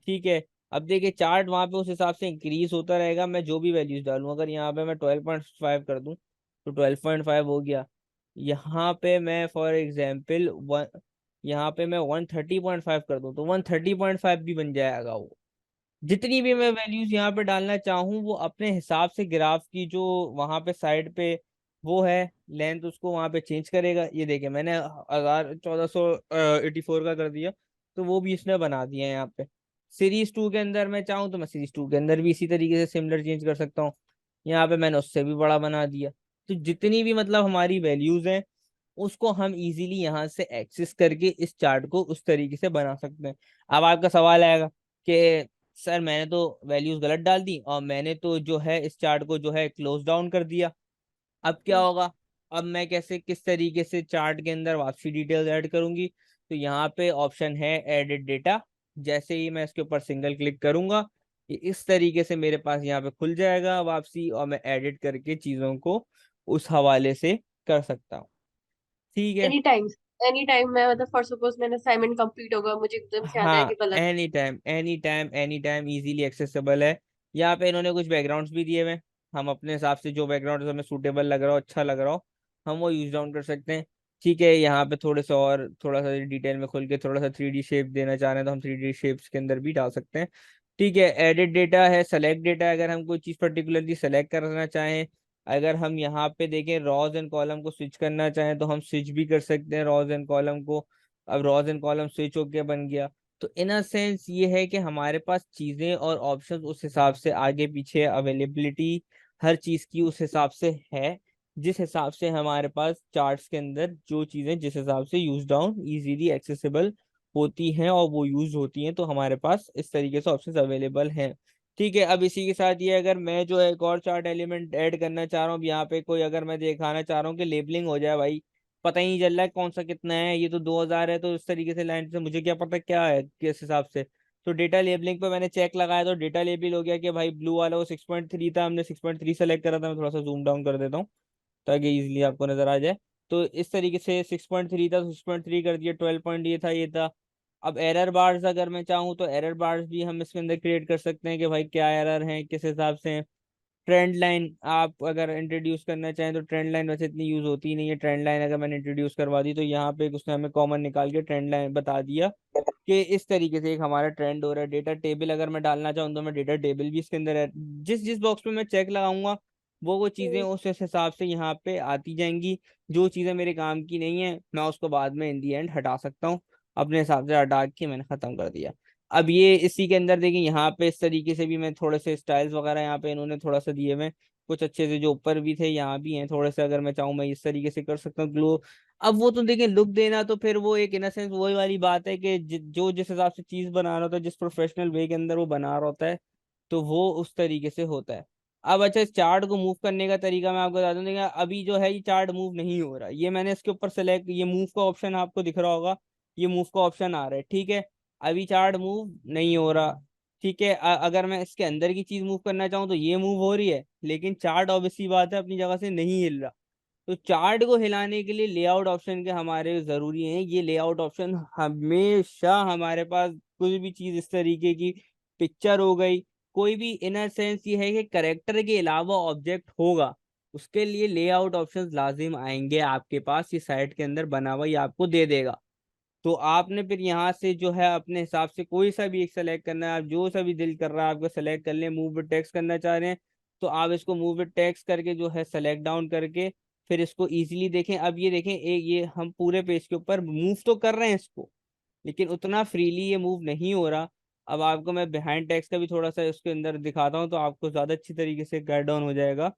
ठीक है, अब देखिए चार्ट वहां पे उस हिसाब से इंक्रीज होता रहेगा, मैं जो भी वैल्यूज डालूं। अगर यहाँ पे मैं 12.5 कर दूं तो 12.5 हो गया। यहाँ पे मैं फॉर एग्जाम्पल वन, यहाँ पे मैं 130.5 कर दूं तो 130.5 भी बन जाएगा वो। जितनी भी मैं वैल्यूज यहाँ पे डालना चाहूँ वो अपने हिसाब से ग्राफ की जो वहां पे साइड पे वो है लेंथ उसको वहां पे चेंज करेगा। ये देखिए मैंने 1484 का कर दिया तो वो भी इसने बना दिया है यहाँ पे। सीरीज टू के अंदर मैं चाहूँ तो मैं सीरीज टू के अंदर भी इसी तरीके से सिमिलर चेंज कर सकता हूँ। यहाँ पे मैंने उससे भी बड़ा बना दिया। तो जितनी भी मतलब हमारी वैल्यूज हैं उसको हम इजीली यहाँ से एक्सेस करके इस चार्ट को उस तरीके से बना सकते हैं। अब आपका सवाल आएगा कि सर मैंने तो वैल्यूज गलत डाल दी और मैंने तो जो है इस चार्ट को जो है क्लोज डाउन कर दिया, अब क्या हम्म, होगा? अब मैं कैसे किस तरीके से चार्ट के अंदर वापसी डिटेल्स ऐड करूंगी? तो यहाँ पे ऑप्शन है एडिट डेटा। जैसे ही मैं इसके ऊपर सिंगल क्लिक करूंगा, ये इस तरीके से मेरे पास यहाँ पे खुल जाएगा वापसी, और मैं एडिट करके चीजों को उस हवाले से कर सकता हूँ। ठीक है। एनी टाइम, एनी टाइम मैं मतलब फॉर सपोज मैंने असाइनमेंट कंप्लीट होगा, मुझे एकदम से याद है कि हाँ, गलत। Any time any time any time easily accessible है। यहाँ पे इन्होंने कुछ बैकग्राउंड्स भी दिए हुए हैं, हम अपने हिसाब से जो बैकग्राउंड हमें सूटेबल लग रहा हो, अच्छा लग रहा हो, हम वो यूज डाउन कर सकते हैं। ठीक है, यहाँ पे थोड़े से और थोड़ा सा डिटेल में खुल के थोड़ा सा 3D शेप देना चाह रहे हैं तो हम 3D शेप्स के अंदर भी डाल सकते हैं। ठीक है, एडिट डेटा है, सेलेक्ट डेटा, अगर हम कोई चीज़ पर्टिकुलरली सेलेक्ट करना चाहें, अगर हम यहाँ पे देखें रॉज एंड कॉलम को स्विच करना चाहें तो हम स्विच भी कर सकते हैं रॉज एंड कॉलम को। अब रॉज एंड कॉलम स्विच होके बन गया। तो इन अ सेंस ये है कि हमारे पास चीजें और ऑप्शंस उस हिसाब से आगे पीछे अवेलेबिलिटी हर चीज की उस हिसाब से है, जिस हिसाब से हमारे पास चार्ट्स के अंदर जो चीजें जिस हिसाब से यूज डाउन इजीली एक्सेसिबल होती हैं और वो यूज होती हैं, तो हमारे पास इस तरीके से ऑप्शंस अवेलेबल हैं। ठीक है, अब इसी के साथ ये अगर मैं जो है एक और चार्ट एलिमेंट ऐड करना चाह रहा हूँ, अब यहाँ पे कोई अगर मैं दिखाना चाह रहा हूँ कि लेबलिंग हो जाए, भाई पता ही नहीं चल रहा है कौन सा कितना है, ये तो 2000 है, तो इस तरीके से लाइन से मुझे क्या पता क्या है किस हिसाब से। तो डेटा लेबलिंग पे मैंने चेक लगाया तो डेटा लेबल हो गया कि भाई ब्लू वाला वो 6.3 था, हमने 6.3 सेलेक्ट करा था। मैं थोड़ा सा जूम डाउन कर देता हूँ ताकि इजीली आपको नजर आ जाए। तो इस तरीके से 6.3 था तो 6.3 कर दिया, 12 पॉइंट ये था ये था। अब एरर बार्स अगर मैं चाहूँ तो एरर बार्स भी हम इसके अंदर क्रिएट कर सकते हैं कि भाई क्या एरर है किस हिसाब से। ट्रेंड लाइन आप अगर इंट्रोड्यूस करना चाहें तो ट्रेंड लाइन वैसे इतनी यूज होती नहीं है, ट्रेंड लाइन अगर मैंने इंट्रोड्यूस करवा दी तो यहाँ पे उसने हमें कॉमन निकाल के ट्रेंड लाइन बता दिया कि इस तरीके से एक हमारा ट्रेंड हो रहा है। डेटा टेबल अगर मैं डालना चाहूँ तो मैं डेटा टेबल भी इसके अंदर है, जिस जिस बॉक्स पे मैं चेक लगाऊंगा वो चीजें हम्म, उस हिसाब से यहाँ पे आती जाएंगी। जो चीजें मेरे काम की नहीं है मैं उसको बाद में इन दी एंड हटा सकता हूँ, अपने हिसाब से हटा के मैंने खत्म कर दिया। अब ये इसी के अंदर देखिए यहाँ पे इस तरीके से भी मैं थोड़े से स्टाइल्स वगैरह यहाँ पे इन्होंने थोड़ा सा दिए हुए हैं, कुछ अच्छे से जो ऊपर भी थे यहाँ भी हैं थोड़े से, अगर मैं चाहूँ मैं इस तरीके से कर सकता हूँ ग्लो। अब वो तो देखिए लुक देना तो फिर वो एक इन सेंस वही वाली बात है कि जो जिस हिसाब से चीज बना रहा होता है, जिस प्रोफेशनल वे के अंदर वो बना रहा होता है, तो वो उस तरीके से होता है। अब अच्छा, इस चार्ट को मूव करने का तरीका मैं आपको बता दूं। देखिए अभी जो है ये चार्ट मूव नहीं हो रहा, ये मैंने इसके ऊपर सेलेक्ट, ये मूव का ऑप्शन आपको दिख रहा होगा, ये मूव का ऑप्शन आ रहा है। ठीक है, अभी चार्ट मूव नहीं हो रहा। ठीक है, अगर मैं इसके अंदर की चीज मूव करना चाहूँ तो ये मूव हो रही है, लेकिन चार्ट ऑब्वियसली बात है अपनी जगह से नहीं हिल रहा। तो चार्ट को हिलाने के लिए लेआउट ऑप्शन के हमारे जरूरी हैं, ये लेआउट ऑप्शन हमेशा हमारे पास। कुछ भी चीज इस तरीके की पिक्चर हो गई, कोई भी इनर सेंस ये है कि करेक्टर के अलावा ऑब्जेक्ट होगा, उसके लिए लेआउट ऑप्शंस लाजिम आएंगे आपके पास, ये साइट के अंदर बना हुआ ये आपको दे देगा। तो आपने फिर यहाँ से जो है अपने हिसाब से कोई सा भी एक सेलेक्ट करना है, आप जो सा भी दिल कर रहा है आपको सेलेक्ट कर लें। मूव विद टेक्स्ट करना चाह रहे हैं तो आप इसको मूव विद टेक्स्ट करके जो है सेलेक्ट डाउन करके फिर इसको इजीली देखें। अब ये देखें, एक ये हम पूरे पेज के ऊपर मूव तो कर रहे हैं इसको, लेकिन उतना फ्रीली ये मूव नहीं हो रहा। अब आपको मैं बिहाइंड टेक्स्ट का भी थोड़ा सा इसके अंदर दिखाता हूँ तो आपको ज्यादा अच्छी तरीके से गाइड डाउन हो जाएगा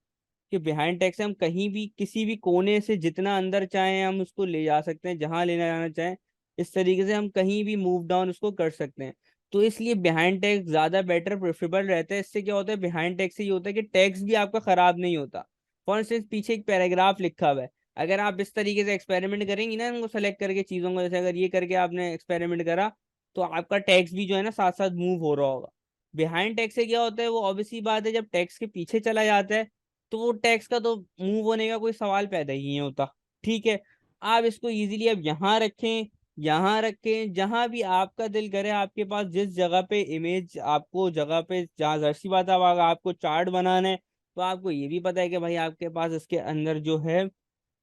कि बिहाइंड टेक्स्ट हम कहीं भी किसी भी कोने से जितना अंदर चाहें हम उसको ले जा सकते हैं, जहां लेना जाना चाहें इस तरीके से हम कहीं भी मूव डाउन उसको कर सकते हैं। तो इसलिए बिहाइंड टेक्स्ट ज्यादा बेटर प्रेफरेबल रहता है। इससे क्या होता है, बिहाइंड टेक्स्ट से ये होता है कि टेक्स्ट भी आपका खराब नहीं होता। फॉर इंस्टेंस पीछे एक पैराग्राफ लिखा हुआ है, अगर आप इस तरीके से एक्सपेरिमेंट करेंगी ना इनको सेलेक्ट करके चीजों को, जैसे अगर ये करके आपने एक्सपेरिमेंट करा तो आपका टेक्स्ट भी जो है ना साथ साथ मूव हो रहा होगा। बिहाइंड टेक्स्ट से क्या होता है, वो ऑब्वियसली बात है जब टेक्स्ट के पीछे चला जाता है तो वो टेक्स्ट का तो मूव होने का कोई सवाल पैदा ही नहीं होता। ठीक है, आप इसको इजीली अब यहाँ रखें, यहाँ रखें, जहां भी आपका दिल करे, आपके पास जिस जगह पे इमेज आपको जगह पे जहाँ जाहिर सी बात है, अब अगर आपको चार्ट बनाना है तो आपको ये भी पता है कि भाई आपके पास इसके अंदर जो है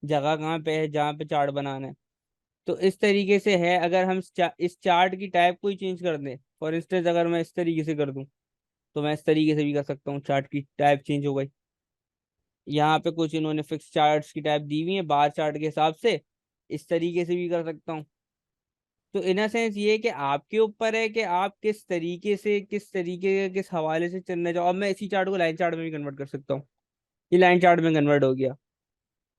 जगह कहाँ पे है जहाँ पे चार्ट बनाना है। तो इस तरीके से है, अगर हम इस चार्ट की टाइप को ही चेंज कर दें, फॉर इंस्टेंस अगर मैं इस तरीके से कर दूं तो मैं इस तरीके से भी कर सकता हूँ, चार्ट की टाइप चेंज हो गई। यहाँ पे कुछ इन्होंने फिक्स चार्ट्स की टाइप दी हुई है बार चार्ट के हिसाब से, इस तरीके से भी कर सकता हूँ। तो इन अ सेंस ये है कि आपके ऊपर है कि आप किस तरीके से किस तरीके के किस हवाले से चलना चाहो। अब मैं इसी चार्ट को लाइन चार्ट में भी कन्वर्ट कर सकता हूँ, ये लाइन चार्ट में कन्वर्ट हो गया।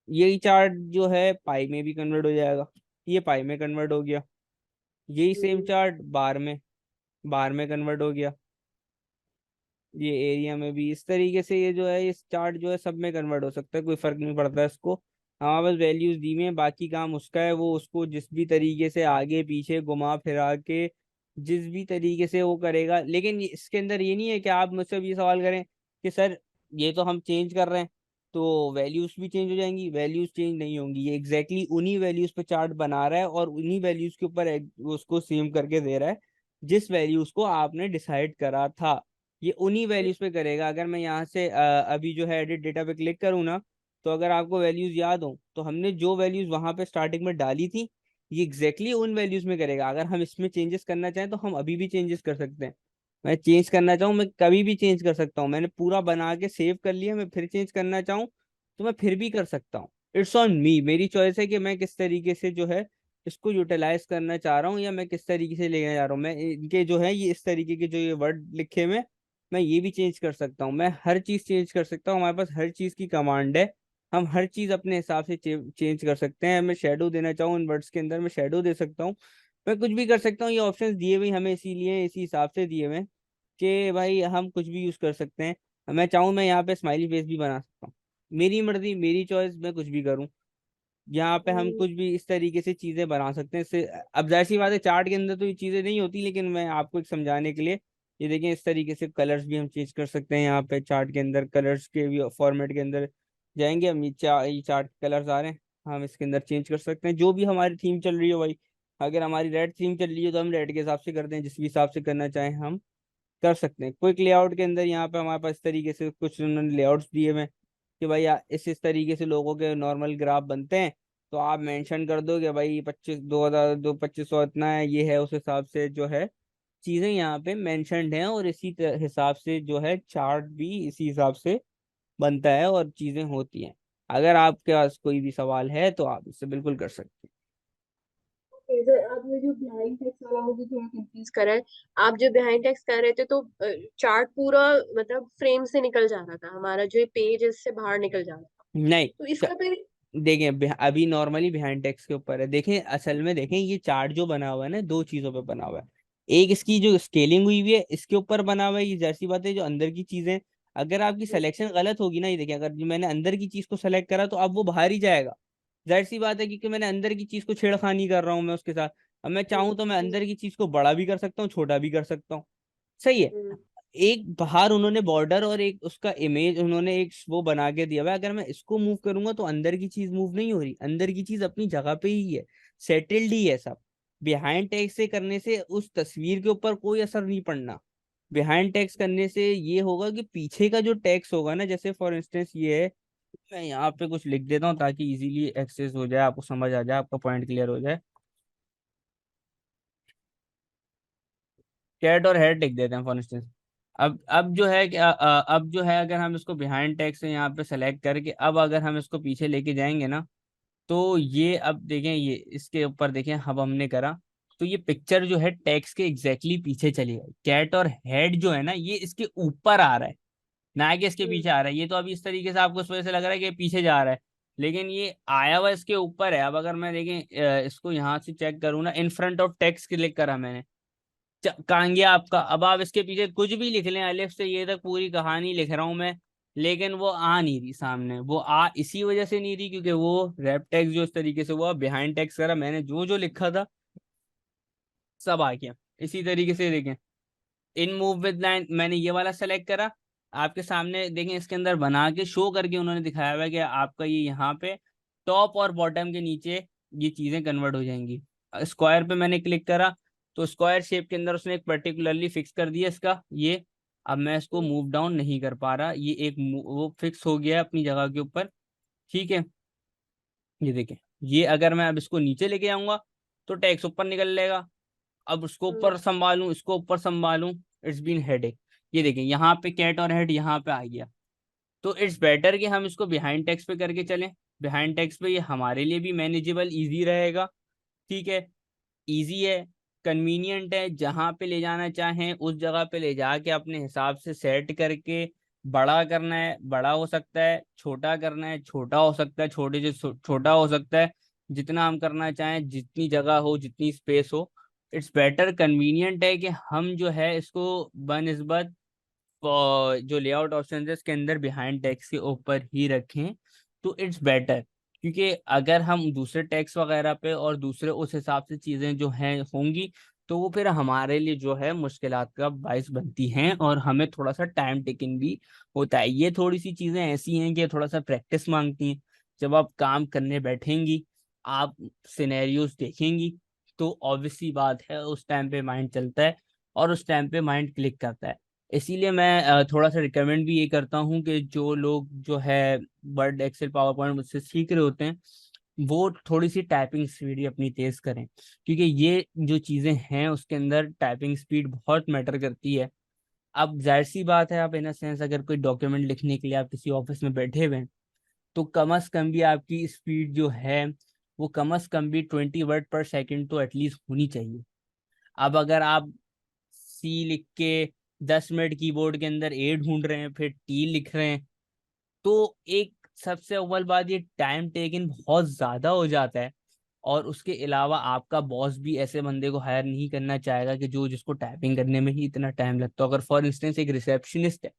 यही चार्ट जो है पाई में भी कन्वर्ट हो जाएगा, ये पाई में कन्वर्ट हो गया। यही सेम हम्म, चार्ट बार में कन्वर्ट हो गया। ये एरिया में भी इस तरीके से ये जो है इस चार्ट जो है सब में कन्वर्ट हो सकता है, कोई फर्क नहीं पड़ता है इसको। हमारे पास वैल्यूज दी हुई हैं, बाकी काम उसका है, वो उसको जिस भी तरीके से आगे पीछे घुमा फिरा के जिस भी तरीके से वो करेगा। लेकिन इसके अंदर ये नहीं है कि आप मुझसे भी ये सवाल करें कि सर ये तो हम चेंज कर रहे हैं तो वैल्यूज भी चेंज हो जाएंगी। वैल्यूज चेंज नहीं होंगी, ये एग्जैक्टली उन्हीं वैल्यूज पे चार्ट बना रहा है और उन्हीं वैल्यूज के ऊपर उसको सेम करके दे रहा है जिस वैल्यूज को आपने डिसाइड करा था। ये उन्हीं वैल्यूज पे करेगा। अगर मैं यहाँ से अभी जो है एडिट डेटा पे क्लिक करूँ ना, तो अगर आपको वैल्यूज याद हो तो हमने जो वैल्यूज वहां पे स्टार्टिंग में डाली थी ये एग्जैक्टली उन वैल्यूज में करेगा। अगर हम इसमें चेंजेस करना चाहें तो हम अभी भी चेंजेस कर सकते हैं। मैं चेंज करना चाहूँ मैं कभी भी चेंज कर सकता हूँ। मैंने पूरा बना के सेव कर लिया, मैं फिर चेंज करना चाहूँ तो मैं फिर भी कर सकता हूँ। इट्स ऑन मी, मेरी चॉइस है कि मैं किस तरीके से जो है इसको यूटिलाइज करना चाह रहा हूँ या मैं किस तरीके से लेने जा रहा हूँ। मैं इनके जो है ये इस तरीके के जो ये वर्ड लिखे हुए हैं मैं ये भी चेंज कर सकता हूँ। मैं हर चीज चेंज कर सकता हूँ, हमारे पास हर चीज की कमांड है। हम हर चीज अपने हिसाब से चेंज कर सकते हैं। मैं शेडो देना चाहूँ इन वर्ड्स के अंदर मैं शेडो दे सकता हूँ। मैं कुछ भी कर सकता हूँ। ये ऑप्शंस दिए हुए हमें इसीलिए इसी हिसाब से दिए हुए हैं कि भाई हम कुछ भी यूज कर सकते हैं। मैं चाहूँ मैं यहाँ पे स्माइली फेस भी बना सकता हूँ। मेरी मर्जी मेरी चॉइस, मैं कुछ भी करूँ। यहाँ पे हम हम्म, कुछ भी इस तरीके से चीजें बना सकते हैं इससे। अब जाहिर सी बात है चार्ट के अंदर तो ये चीजें नहीं होती, लेकिन मैं आपको एक समझाने के लिए ये देखें इस तरीके से कलर्स भी हम चेंज कर सकते हैं। यहाँ पे चार्ट के अंदर कलर्स के भी फॉर्मेट के अंदर जाएंगे हम। ये चार्ट कलर्स आ रहे हैं, हम इसके अंदर चेंज कर सकते हैं जो भी हमारी थीम चल रही हो भाई। अगर हमारी रेड थीम चल रही है तो हम रेड के हिसाब से करते हैं, जिस भी हिसाब से करना चाहें हम कर सकते हैं। क्विक लेआउट के अंदर यहाँ पे हमारे पास इस तरीके से कुछ उन्होंने लेआउट्स दिए हुए हैं कि भाई इस तरीके से लोगों के नॉर्मल ग्राफ बनते हैं। तो आप मेंशन कर दो कि भाई 2500 इतना है, ये है, उस हिसाब से जो है चीजें यहाँ पे मेंशन्ड हैं और इसी हिसाब से जो है चार्ट भी इसी हिसाब से बनता है और चीजें होती हैं। अगर आपके पास कोई भी सवाल है तो आप इससे बिल्कुल कर सकते इधर आपने जो बिहाइंड टेक्स्ट वाला मुझे थोड़ा कंफ्यूज करा है। आप जो बिहाइंड टेक्स्ट कर रहे थे तो चार्ट पूरा मतलब फ्रेम से निकल जा रहा था, हमारा जो पेज है इससे बाहर निकल जा रहा था। हैं। नहीं, तो इसका फिर देखें अभी नॉर्मली बिहाइंड टेक्स्ट के ऊपर है। देखें असल में देखें ये चार्ट जो बना हुआ है ना दो चीजों पे बना हुआ है। एक इसकी जो स्केलिंग हुई हुई है इसके ऊपर बना हुआ है, ये जैसी बात है जो अंदर की चीजें अगर आपकी सिलेक्शन गलत होगी ना, ये देखिए अगर जो मैंने अंदर की चीज को सेलेक्ट करा तो अब वो बाहर ही जाएगा। जाहिर सी बात है क्योंकि मैंने अंदर की चीज को छेड़खानी कर रहा हूँ मैं उसके साथ। अब मैं चाहूँ तो मैं अंदर की चीज को बड़ा भी कर सकता हूँ छोटा भी कर सकता हूँ। सही है। हम्म, एक बाहर उन्होंने बॉर्डर और एक उसका इमेज उन्होंने एक वो बना के दिया हुआ है। अगर मैं इसको मूव करूंगा तो अंदर की चीज मूव नहीं हो रही, अंदर की चीज अपनी जगह पे ही है, सेटल्ड ही है सब। बिहाइंड टेक्स्ट से करने से उस तस्वीर के ऊपर कोई असर नहीं पड़ना। बिहाइंड टेक्स्ट करने से ये होगा कि पीछे का जो टेक्स्ट होगा ना, जैसे फॉर इंस्टेंस ये है, मैं यहाँ पे कुछ लिख देता हूँ ताकि इजीली एक्सेस हो जाए, आपको समझ आ जाए, आपका पॉइंट क्लियर हो जाए। कैट और हेड लिख देते हैं फॉर इंस्टेंस। अब जो है क्या अब जो है अगर हम इसको बिहाइंड टेक्स्ट से यहाँ पे सेलेक्ट करके अब अगर हम इसको पीछे लेके जाएंगे ना, तो ये अब देखें ये इसके ऊपर देखें अब हमने करा तो ये पिक्चर जो है टेक्स्ट के एग्जैक्टली पीछे चली गई। कैट और हेड जो है ना ये इसके ऊपर आ रहा है, ना कि इसके हम्म, पीछे आ रहा है। ये तो अभी इस तरीके से आपको इस वजह से लग रहा है कि ये पीछे जा रहा है, लेकिन ये आया हुआ इसके ऊपर है। अब अगर मैं देखें इसको यहाँ से चेक करूँ ना, in front of text click करा मैंने, कहांगे आपका। अब आप इसके पीछे कुछ भी लिख लें, अलिफ से ये तक पूरी कहानी लिख रहा हूं मैं, लेकिन वो आ नहीं रही सामने। वो आ इसी वजह से नहीं रही क्योंकि वो रैप टेक्स्ट जो इस तरीके से हुआ बिहाइंड टेक्स्ट करा मैंने, जो जो लिखा था सब आ गया। इसी तरीके से देखें इन मूव विद लाइन मैंने ये वाला सेलेक्ट करा, आपके सामने देखें इसके अंदर बना के शो करके उन्होंने दिखाया हुआ है कि आपका ये यहाँ पे टॉप और बॉटम के नीचे ये चीजें कन्वर्ट हो जाएंगी। स्क्वायर पे मैंने क्लिक करा तो स्क्वायर शेप के अंदर उसने एक पर्टिकुलरली फिक्स कर दिया इसका ये। अब मैं इसको हम्म, मूव डाउन नहीं कर पा रहा, ये एक वो फिक्स हो गया है अपनी जगह के ऊपर। ठीक है, ये देखें ये अगर मैं अब इसको नीचे लेके आऊंगा तो टैक्स ऊपर निकल लेगा। अब उसको हम्म, ऊपर संभालूं इसको ऊपर संभालूं, इट्स बीन हेडेक। ये देखें यहाँ पे कैट और हेड यहाँ पे आ गया। तो इट्स बेटर कि हम इसको बिहाइंड टेक्स्ट पे करके चलें। बिहाइंड टेक्स्ट पे ये हमारे लिए भी मैनेजेबल इजी रहेगा। ठीक है, इजी है, कन्वीनियंट है, जहाँ पे ले जाना चाहें उस जगह पे ले जाके अपने हिसाब से सेट करके बड़ा करना है बड़ा हो सकता है, छोटा करना है छोटा हो सकता है, छोटे से छोटा हो सकता है, जितना हम करना चाहें, जितनी जगह हो, जितनी स्पेस हो। इट्स बेटर कन्वीनियंट है कि हम जो है इसको बनस्बत जो लेआउट ऑप्शन है इसके अंदर बिहाइंड टेक्स्ट के ऊपर ही रखें, तो इट्स बेटर। क्योंकि अगर हम दूसरे टेक्स्ट वगैरह पे और दूसरे उस हिसाब से चीजें जो हैं होंगी, तो वो फिर हमारे लिए जो है मुश्किलात का बायस बनती हैं और हमें थोड़ा सा टाइम टेकिंग भी होता है। ये थोड़ी सी चीजें ऐसी हैं कि थोड़ा सा प्रैक्टिस मांगती हैं। जब आप काम करने बैठेंगी, आप सिनेरियोज देखेंगी, तो ऑब्वियसली बात है उस टाइम पे माइंड चलता है और उस टाइम पे माइंड क्लिक करता है। इसीलिए मैं थोड़ा सा रिकमेंड भी ये करता हूँ कि जो लोग जो है वर्ड, एक्सेल, पावर पॉइंट मुझसे सीख रहे होते हैं, वो थोड़ी सी टाइपिंग स्पीड ही अपनी तेज करें। क्योंकि ये जो चीज़ें हैं उसके अंदर टाइपिंग स्पीड बहुत मैटर करती है। अब जाहिर सी बात है, आप इन सेंस अगर कोई डॉक्यूमेंट लिखने के लिए आप किसी ऑफिस में बैठे हुए हैं, तो कम अज कम भी आपकी स्पीड जो है वो कम अज कम भी 20 वर्ड पर सेकेंड तो एटलीस्ट होनी चाहिए। अब अगर आप सी लिख के 10 मिनट कीबोर्ड के अंदर ए ढूंढ रहे हैं, फिर टी लिख रहे हैं, तो एक सबसे अव्वल बात, ये टाइम टेकिंग बहुत ज्यादा हो जाता है। और उसके अलावा आपका बॉस भी ऐसे बंदे को हायर नहीं करना चाहेगा कि जो जिसको टाइपिंग करने में ही इतना टाइम लगता है। अगर फॉर इंस्टेंस एक रिसेप्शनिस्ट है,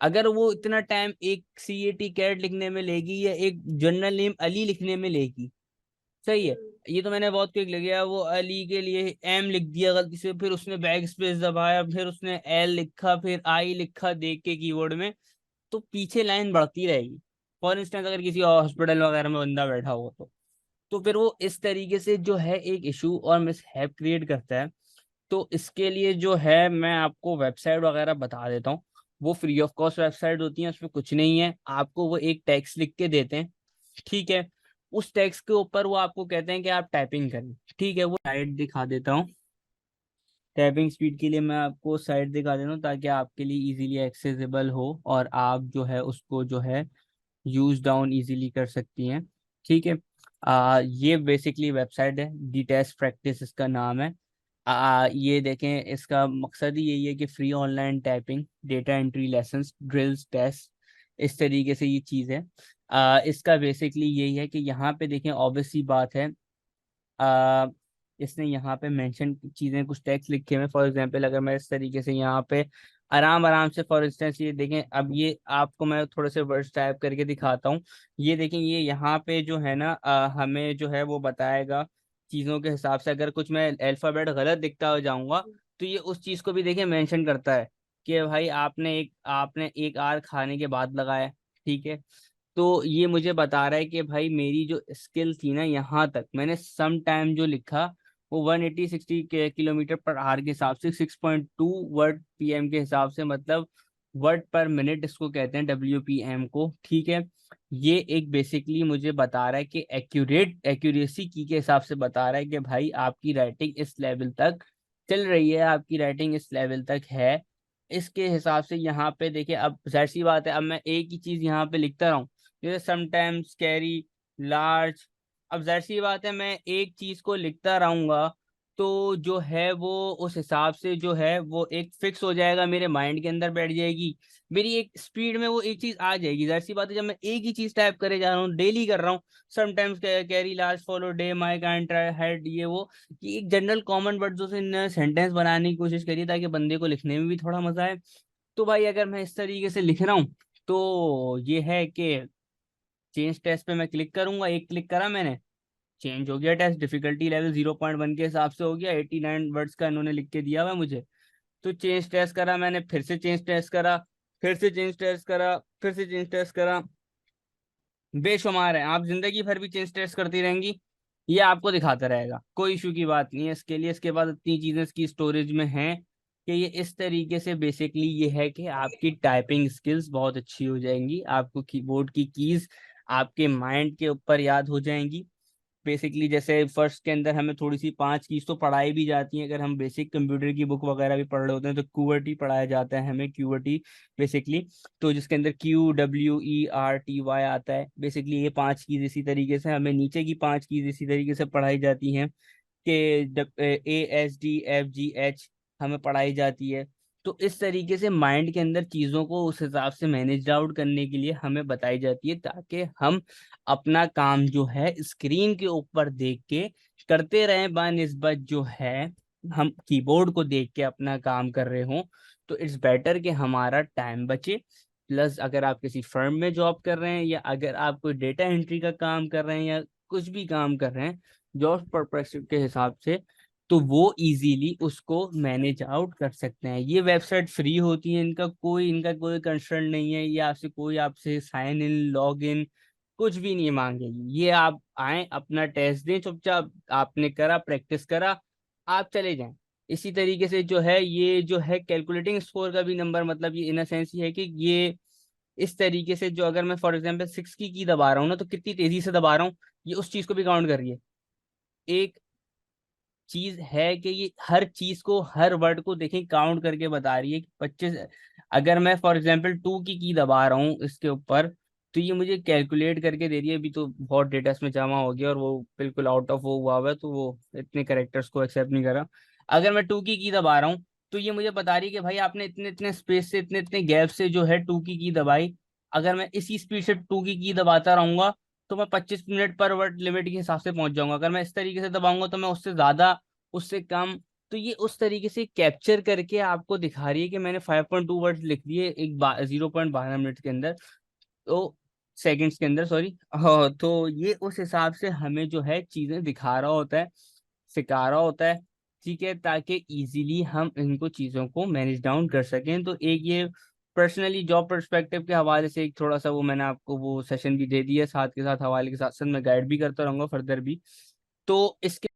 अगर वो इतना टाइम एक CAT कैट लिखने में लेगी या एक जनरल नेम अली लिखने में लेगी, सही है, हम्म। ये तो मैंने बहुत क्विक लिख गया, वो अली के लिए एम लिख दिया गलती से, फिर उसने बैक स्पेस दबाया, फिर उसने एल लिखा, फिर आई लिखा देख के कीबोर्ड में, तो पीछे लाइन बढ़ती रहेगी। फॉर इंस्टेंस अगर किसी हॉस्पिटल वगैरह में बंदा बैठा हो तो फिर वो इस तरीके से जो है एक इशू और मिसहैप क्रिएट करता है। तो इसके लिए जो है मैं आपको वेबसाइट वगैरह बता देता हूँ। वो फ्री ऑफ कॉस्ट वेबसाइट होती है, उसमें कुछ नहीं है, आपको वो एक टेक्स्ट लिख के देते हैं, ठीक है। उस टेक्स्ट के ऊपर वो आपको कहते हैं कि आप टाइपिंग करें, ठीक है। वो साइट दिखा देता हूँ, टाइपिंग स्पीड के लिए मैं आपको साइट दिखा देता हूँ ताकि आपके लिए इजीली एक्सेसिबल हो और आप जो है उसको जो है यूज डाउन इजीली कर सकती हैं, ठीक है। ये बेसिकली वेबसाइट है, डी टेस्ट प्रैक्टिस इसका नाम है। ये देखें, इसका मकसद ही यही है कि free online typing, data entry lessons, drills, test, इस तरीके से ये चीज़ है। इसका बेसिकली यही है कि यहाँ पे देखें, ऑब्वियसली बात है, आ, इसने यहाँ पे मेंशन चीजें कुछ टेक्स्ट लिखे हुए हैं। फॉर एग्जांपल अगर मैं इस तरीके से यहाँ पे आराम आराम से, फॉर इंस्टेंस ये देखें, अब ये आपको मैं थोड़े से वर्ड्स टाइप करके दिखाता हूँ। ये देखें, ये यहाँ पे जो है ना हमें जो है वो बताएगा चीज़ों के हिसाब से। अगर कुछ मैं अल्फ़ाबेट गलत दिखता हो जाऊंगा, तो ये उस चीज़ को भी देखें मेंशन करता है कि भाई आपने एक आर खाने के बाद लगाया, ठीक है। तो ये मुझे बता रहा है कि भाई मेरी जो स्किल थी ना, यहाँ तक मैंने सम टाइम जो लिखा, वो 180-60 किलोमीटर पर आवर के हिसाब से 6.2 वर्ड PM के हिसाब से, मतलब वर्ड पर मिनट इसको कहते हैं, WPM को, ठीक है। ये एक बेसिकली मुझे बता रहा है कि एक्यूरेसी की के हिसाब से बता रहा है कि भाई आपकी राइटिंग इस लेवल तक चल रही है, आपकी राइटिंग इस लेवल तक है। इसके हिसाब से यहाँ पे देखिए, अब जाहिर सी बात है, अब मैं एक ही चीज यहाँ पे लिखता रहूँ, जैसे समटाइम्स कैरी लार्ज, अब जाहिर सी बात है मैं एक चीज को लिखता रहूंगा, तो जो है वो उस हिसाब से जो है वो एक फिक्स हो जाएगा, मेरे माइंड के अंदर बैठ जाएगी, मेरी एक स्पीड में वो एक चीज आ जाएगी। जाहिर सी बात है, जब मैं एक ही चीज टाइप करे जा रहा हूँ, डेली कर रहा हूँ, sometimes carry large follow day my can try head, ये वो, कि एक जनरल कॉमन वर्ड्स से सेंटेंस बनाने की कोशिश करिए ताकि बंदे को लिखने में भी थोड़ा मजा आए। तो भाई अगर मैं इस तरीके से लिख रहा हूँ, तो ये है कि चेंज टेस्ट पे मैं क्लिक करूंगा, एक क्लिक करा मैंने, चेंज हो गया टेस्ट, डिफिकल्टी लेवल 0.1 के हिसाब से हो गया, 89 वर्ड्स का इन्होंने लिख के दिया हुआ है मुझे। तो चेंज टेस्ट करा मैंने, फिर से चेंज टेस्ट करा, फिर से चेंज टेस्ट करा, फिर से चेंज टेस्ट करा, बेशुमार है, आप जिंदगी भर भी चेंज टेस्ट करती रहेंगी, ये आपको दिखाता रहेगा, कोई इशू की बात नहीं है इसके लिए। इसके बाद इतनी चीजें इसकी स्टोरेज में हैं कि ये इस तरीके से बेसिकली ये है कि आपकी टाइपिंग स्किल्स बहुत अच्छी हो जाएंगी, आपको कीबोर्ड की कीज आपके माइंड के ऊपर याद हो जाएंगी। बेसिकली जैसे फर्स्ट के अंदर हमें थोड़ी सी 5 कीज तो पढ़ाई भी जाती हैं, अगर हम बेसिक कंप्यूटर की बुक वगैरह भी पढ़ रहे होते हैं, तो QWERTY पढ़ाया जाता है हमें, QWERTY बेसिकली, तो जिसके अंदर QWERTY आता है। बेसिकली ये 5 कीज इसी तरीके से हमें नीचे की 5 कीज इसी तरीके से पढ़ाई जाती हैं कि ASDFGH हमें पढ़ाई जाती है। तो इस तरीके से माइंड के अंदर चीजों को उस हिसाब से मैनेज आउट करने के लिए हमें बताई जाती है, ताकि हम अपना काम जो है स्क्रीन के ऊपर देख के करते रहें, बानिस्बत जो है हम कीबोर्ड को देख के अपना काम कर रहे हों। तो इट्स बेटर कि हमारा टाइम बचे। प्लस अगर आप किसी फर्म में जॉब कर रहे हैं, या अगर आप कोई डेटा एंट्री का काम कर रहे हैं, या कुछ भी काम कर रहे हैं जॉब पर्सपेक्टिव के हिसाब से, तो वो इजीली उसको मैनेज आउट कर सकते हैं। ये वेबसाइट फ्री होती है, इनका कोई कंसर्न नहीं है, ये आपसे साइन इन लॉग इन कुछ भी नहीं मांगेगी। ये आप आए, अपना टेस्ट दें चुपचाप, आपने करा, प्रैक्टिस करा, आप चले जाएं। इसी तरीके से जो है, ये जो है कैलकुलेटिंग स्कोर का भी नंबर, मतलब ये इन अ सेंस ये है कि ये इस तरीके से, जो अगर मैं फॉर एग्जांपल 6 की दबा रहा हूँ ना, तो कितनी तेजी से दबा रहा हूँ, ये उस चीज को भी काउंट कर रही है। एक चीज है कि ये हर चीज को, हर वर्ड को देखें, काउंट करके बता रही है कि 25। अगर मैं फॉर एग्जांपल 2 की दबा रहा हूँ इसके ऊपर, तो ये मुझे कैलकुलेट करके दे रही है। अभी तो बहुत डेटा इसमें जमा हो गया और वो बिल्कुल आउट ऑफ वो हुआ हुआ है, तो वो इतने करेक्टर्स को एक्सेप्ट नहीं कर रहा। अगर मैं 2 की दबा रहा हूँ, तो ये मुझे बता रही है कि भाई आपने इतने इतने स्पेस से, इतने इतने गैप से जो है 2 की दबाई। अगर मैं इसी स्पीड से 2 की दबाता रहूंगा, तो मैं 25 मिनट पर वर्ड लिमिट के हिसाब से पहुंच जाऊंगा। अगर मैं इस तरीके से दबाऊंगा तो मैं उससे ज्यादा, उससे कम। तो ये उस तरीके से कैप्चर करके आपको दिखा रही है कि मैंने 5.2 वर्ड लिख दिए एक 0.12 मिनट के अंदर, तो सेकंड्स के अंदर, सॉरी। हाँ, तो ये उस हिसाब से हमें जो है चीजें दिखा रहा होता है, सिखा रहा होता है। ठीक है, ताकि इजीली हम इनको चीजों को मैनेज डाउन कर सकें। तो एक ये पर्सनली जॉब पर्सपेक्टिव के हवाले से एक थोड़ा सा वो मैंने आपको वो सेशन भी दे दिया, साथ के साथ हवाले के साथ साथ मैं गाइड भी करता रहूंगा फर्दर भी। तो इसके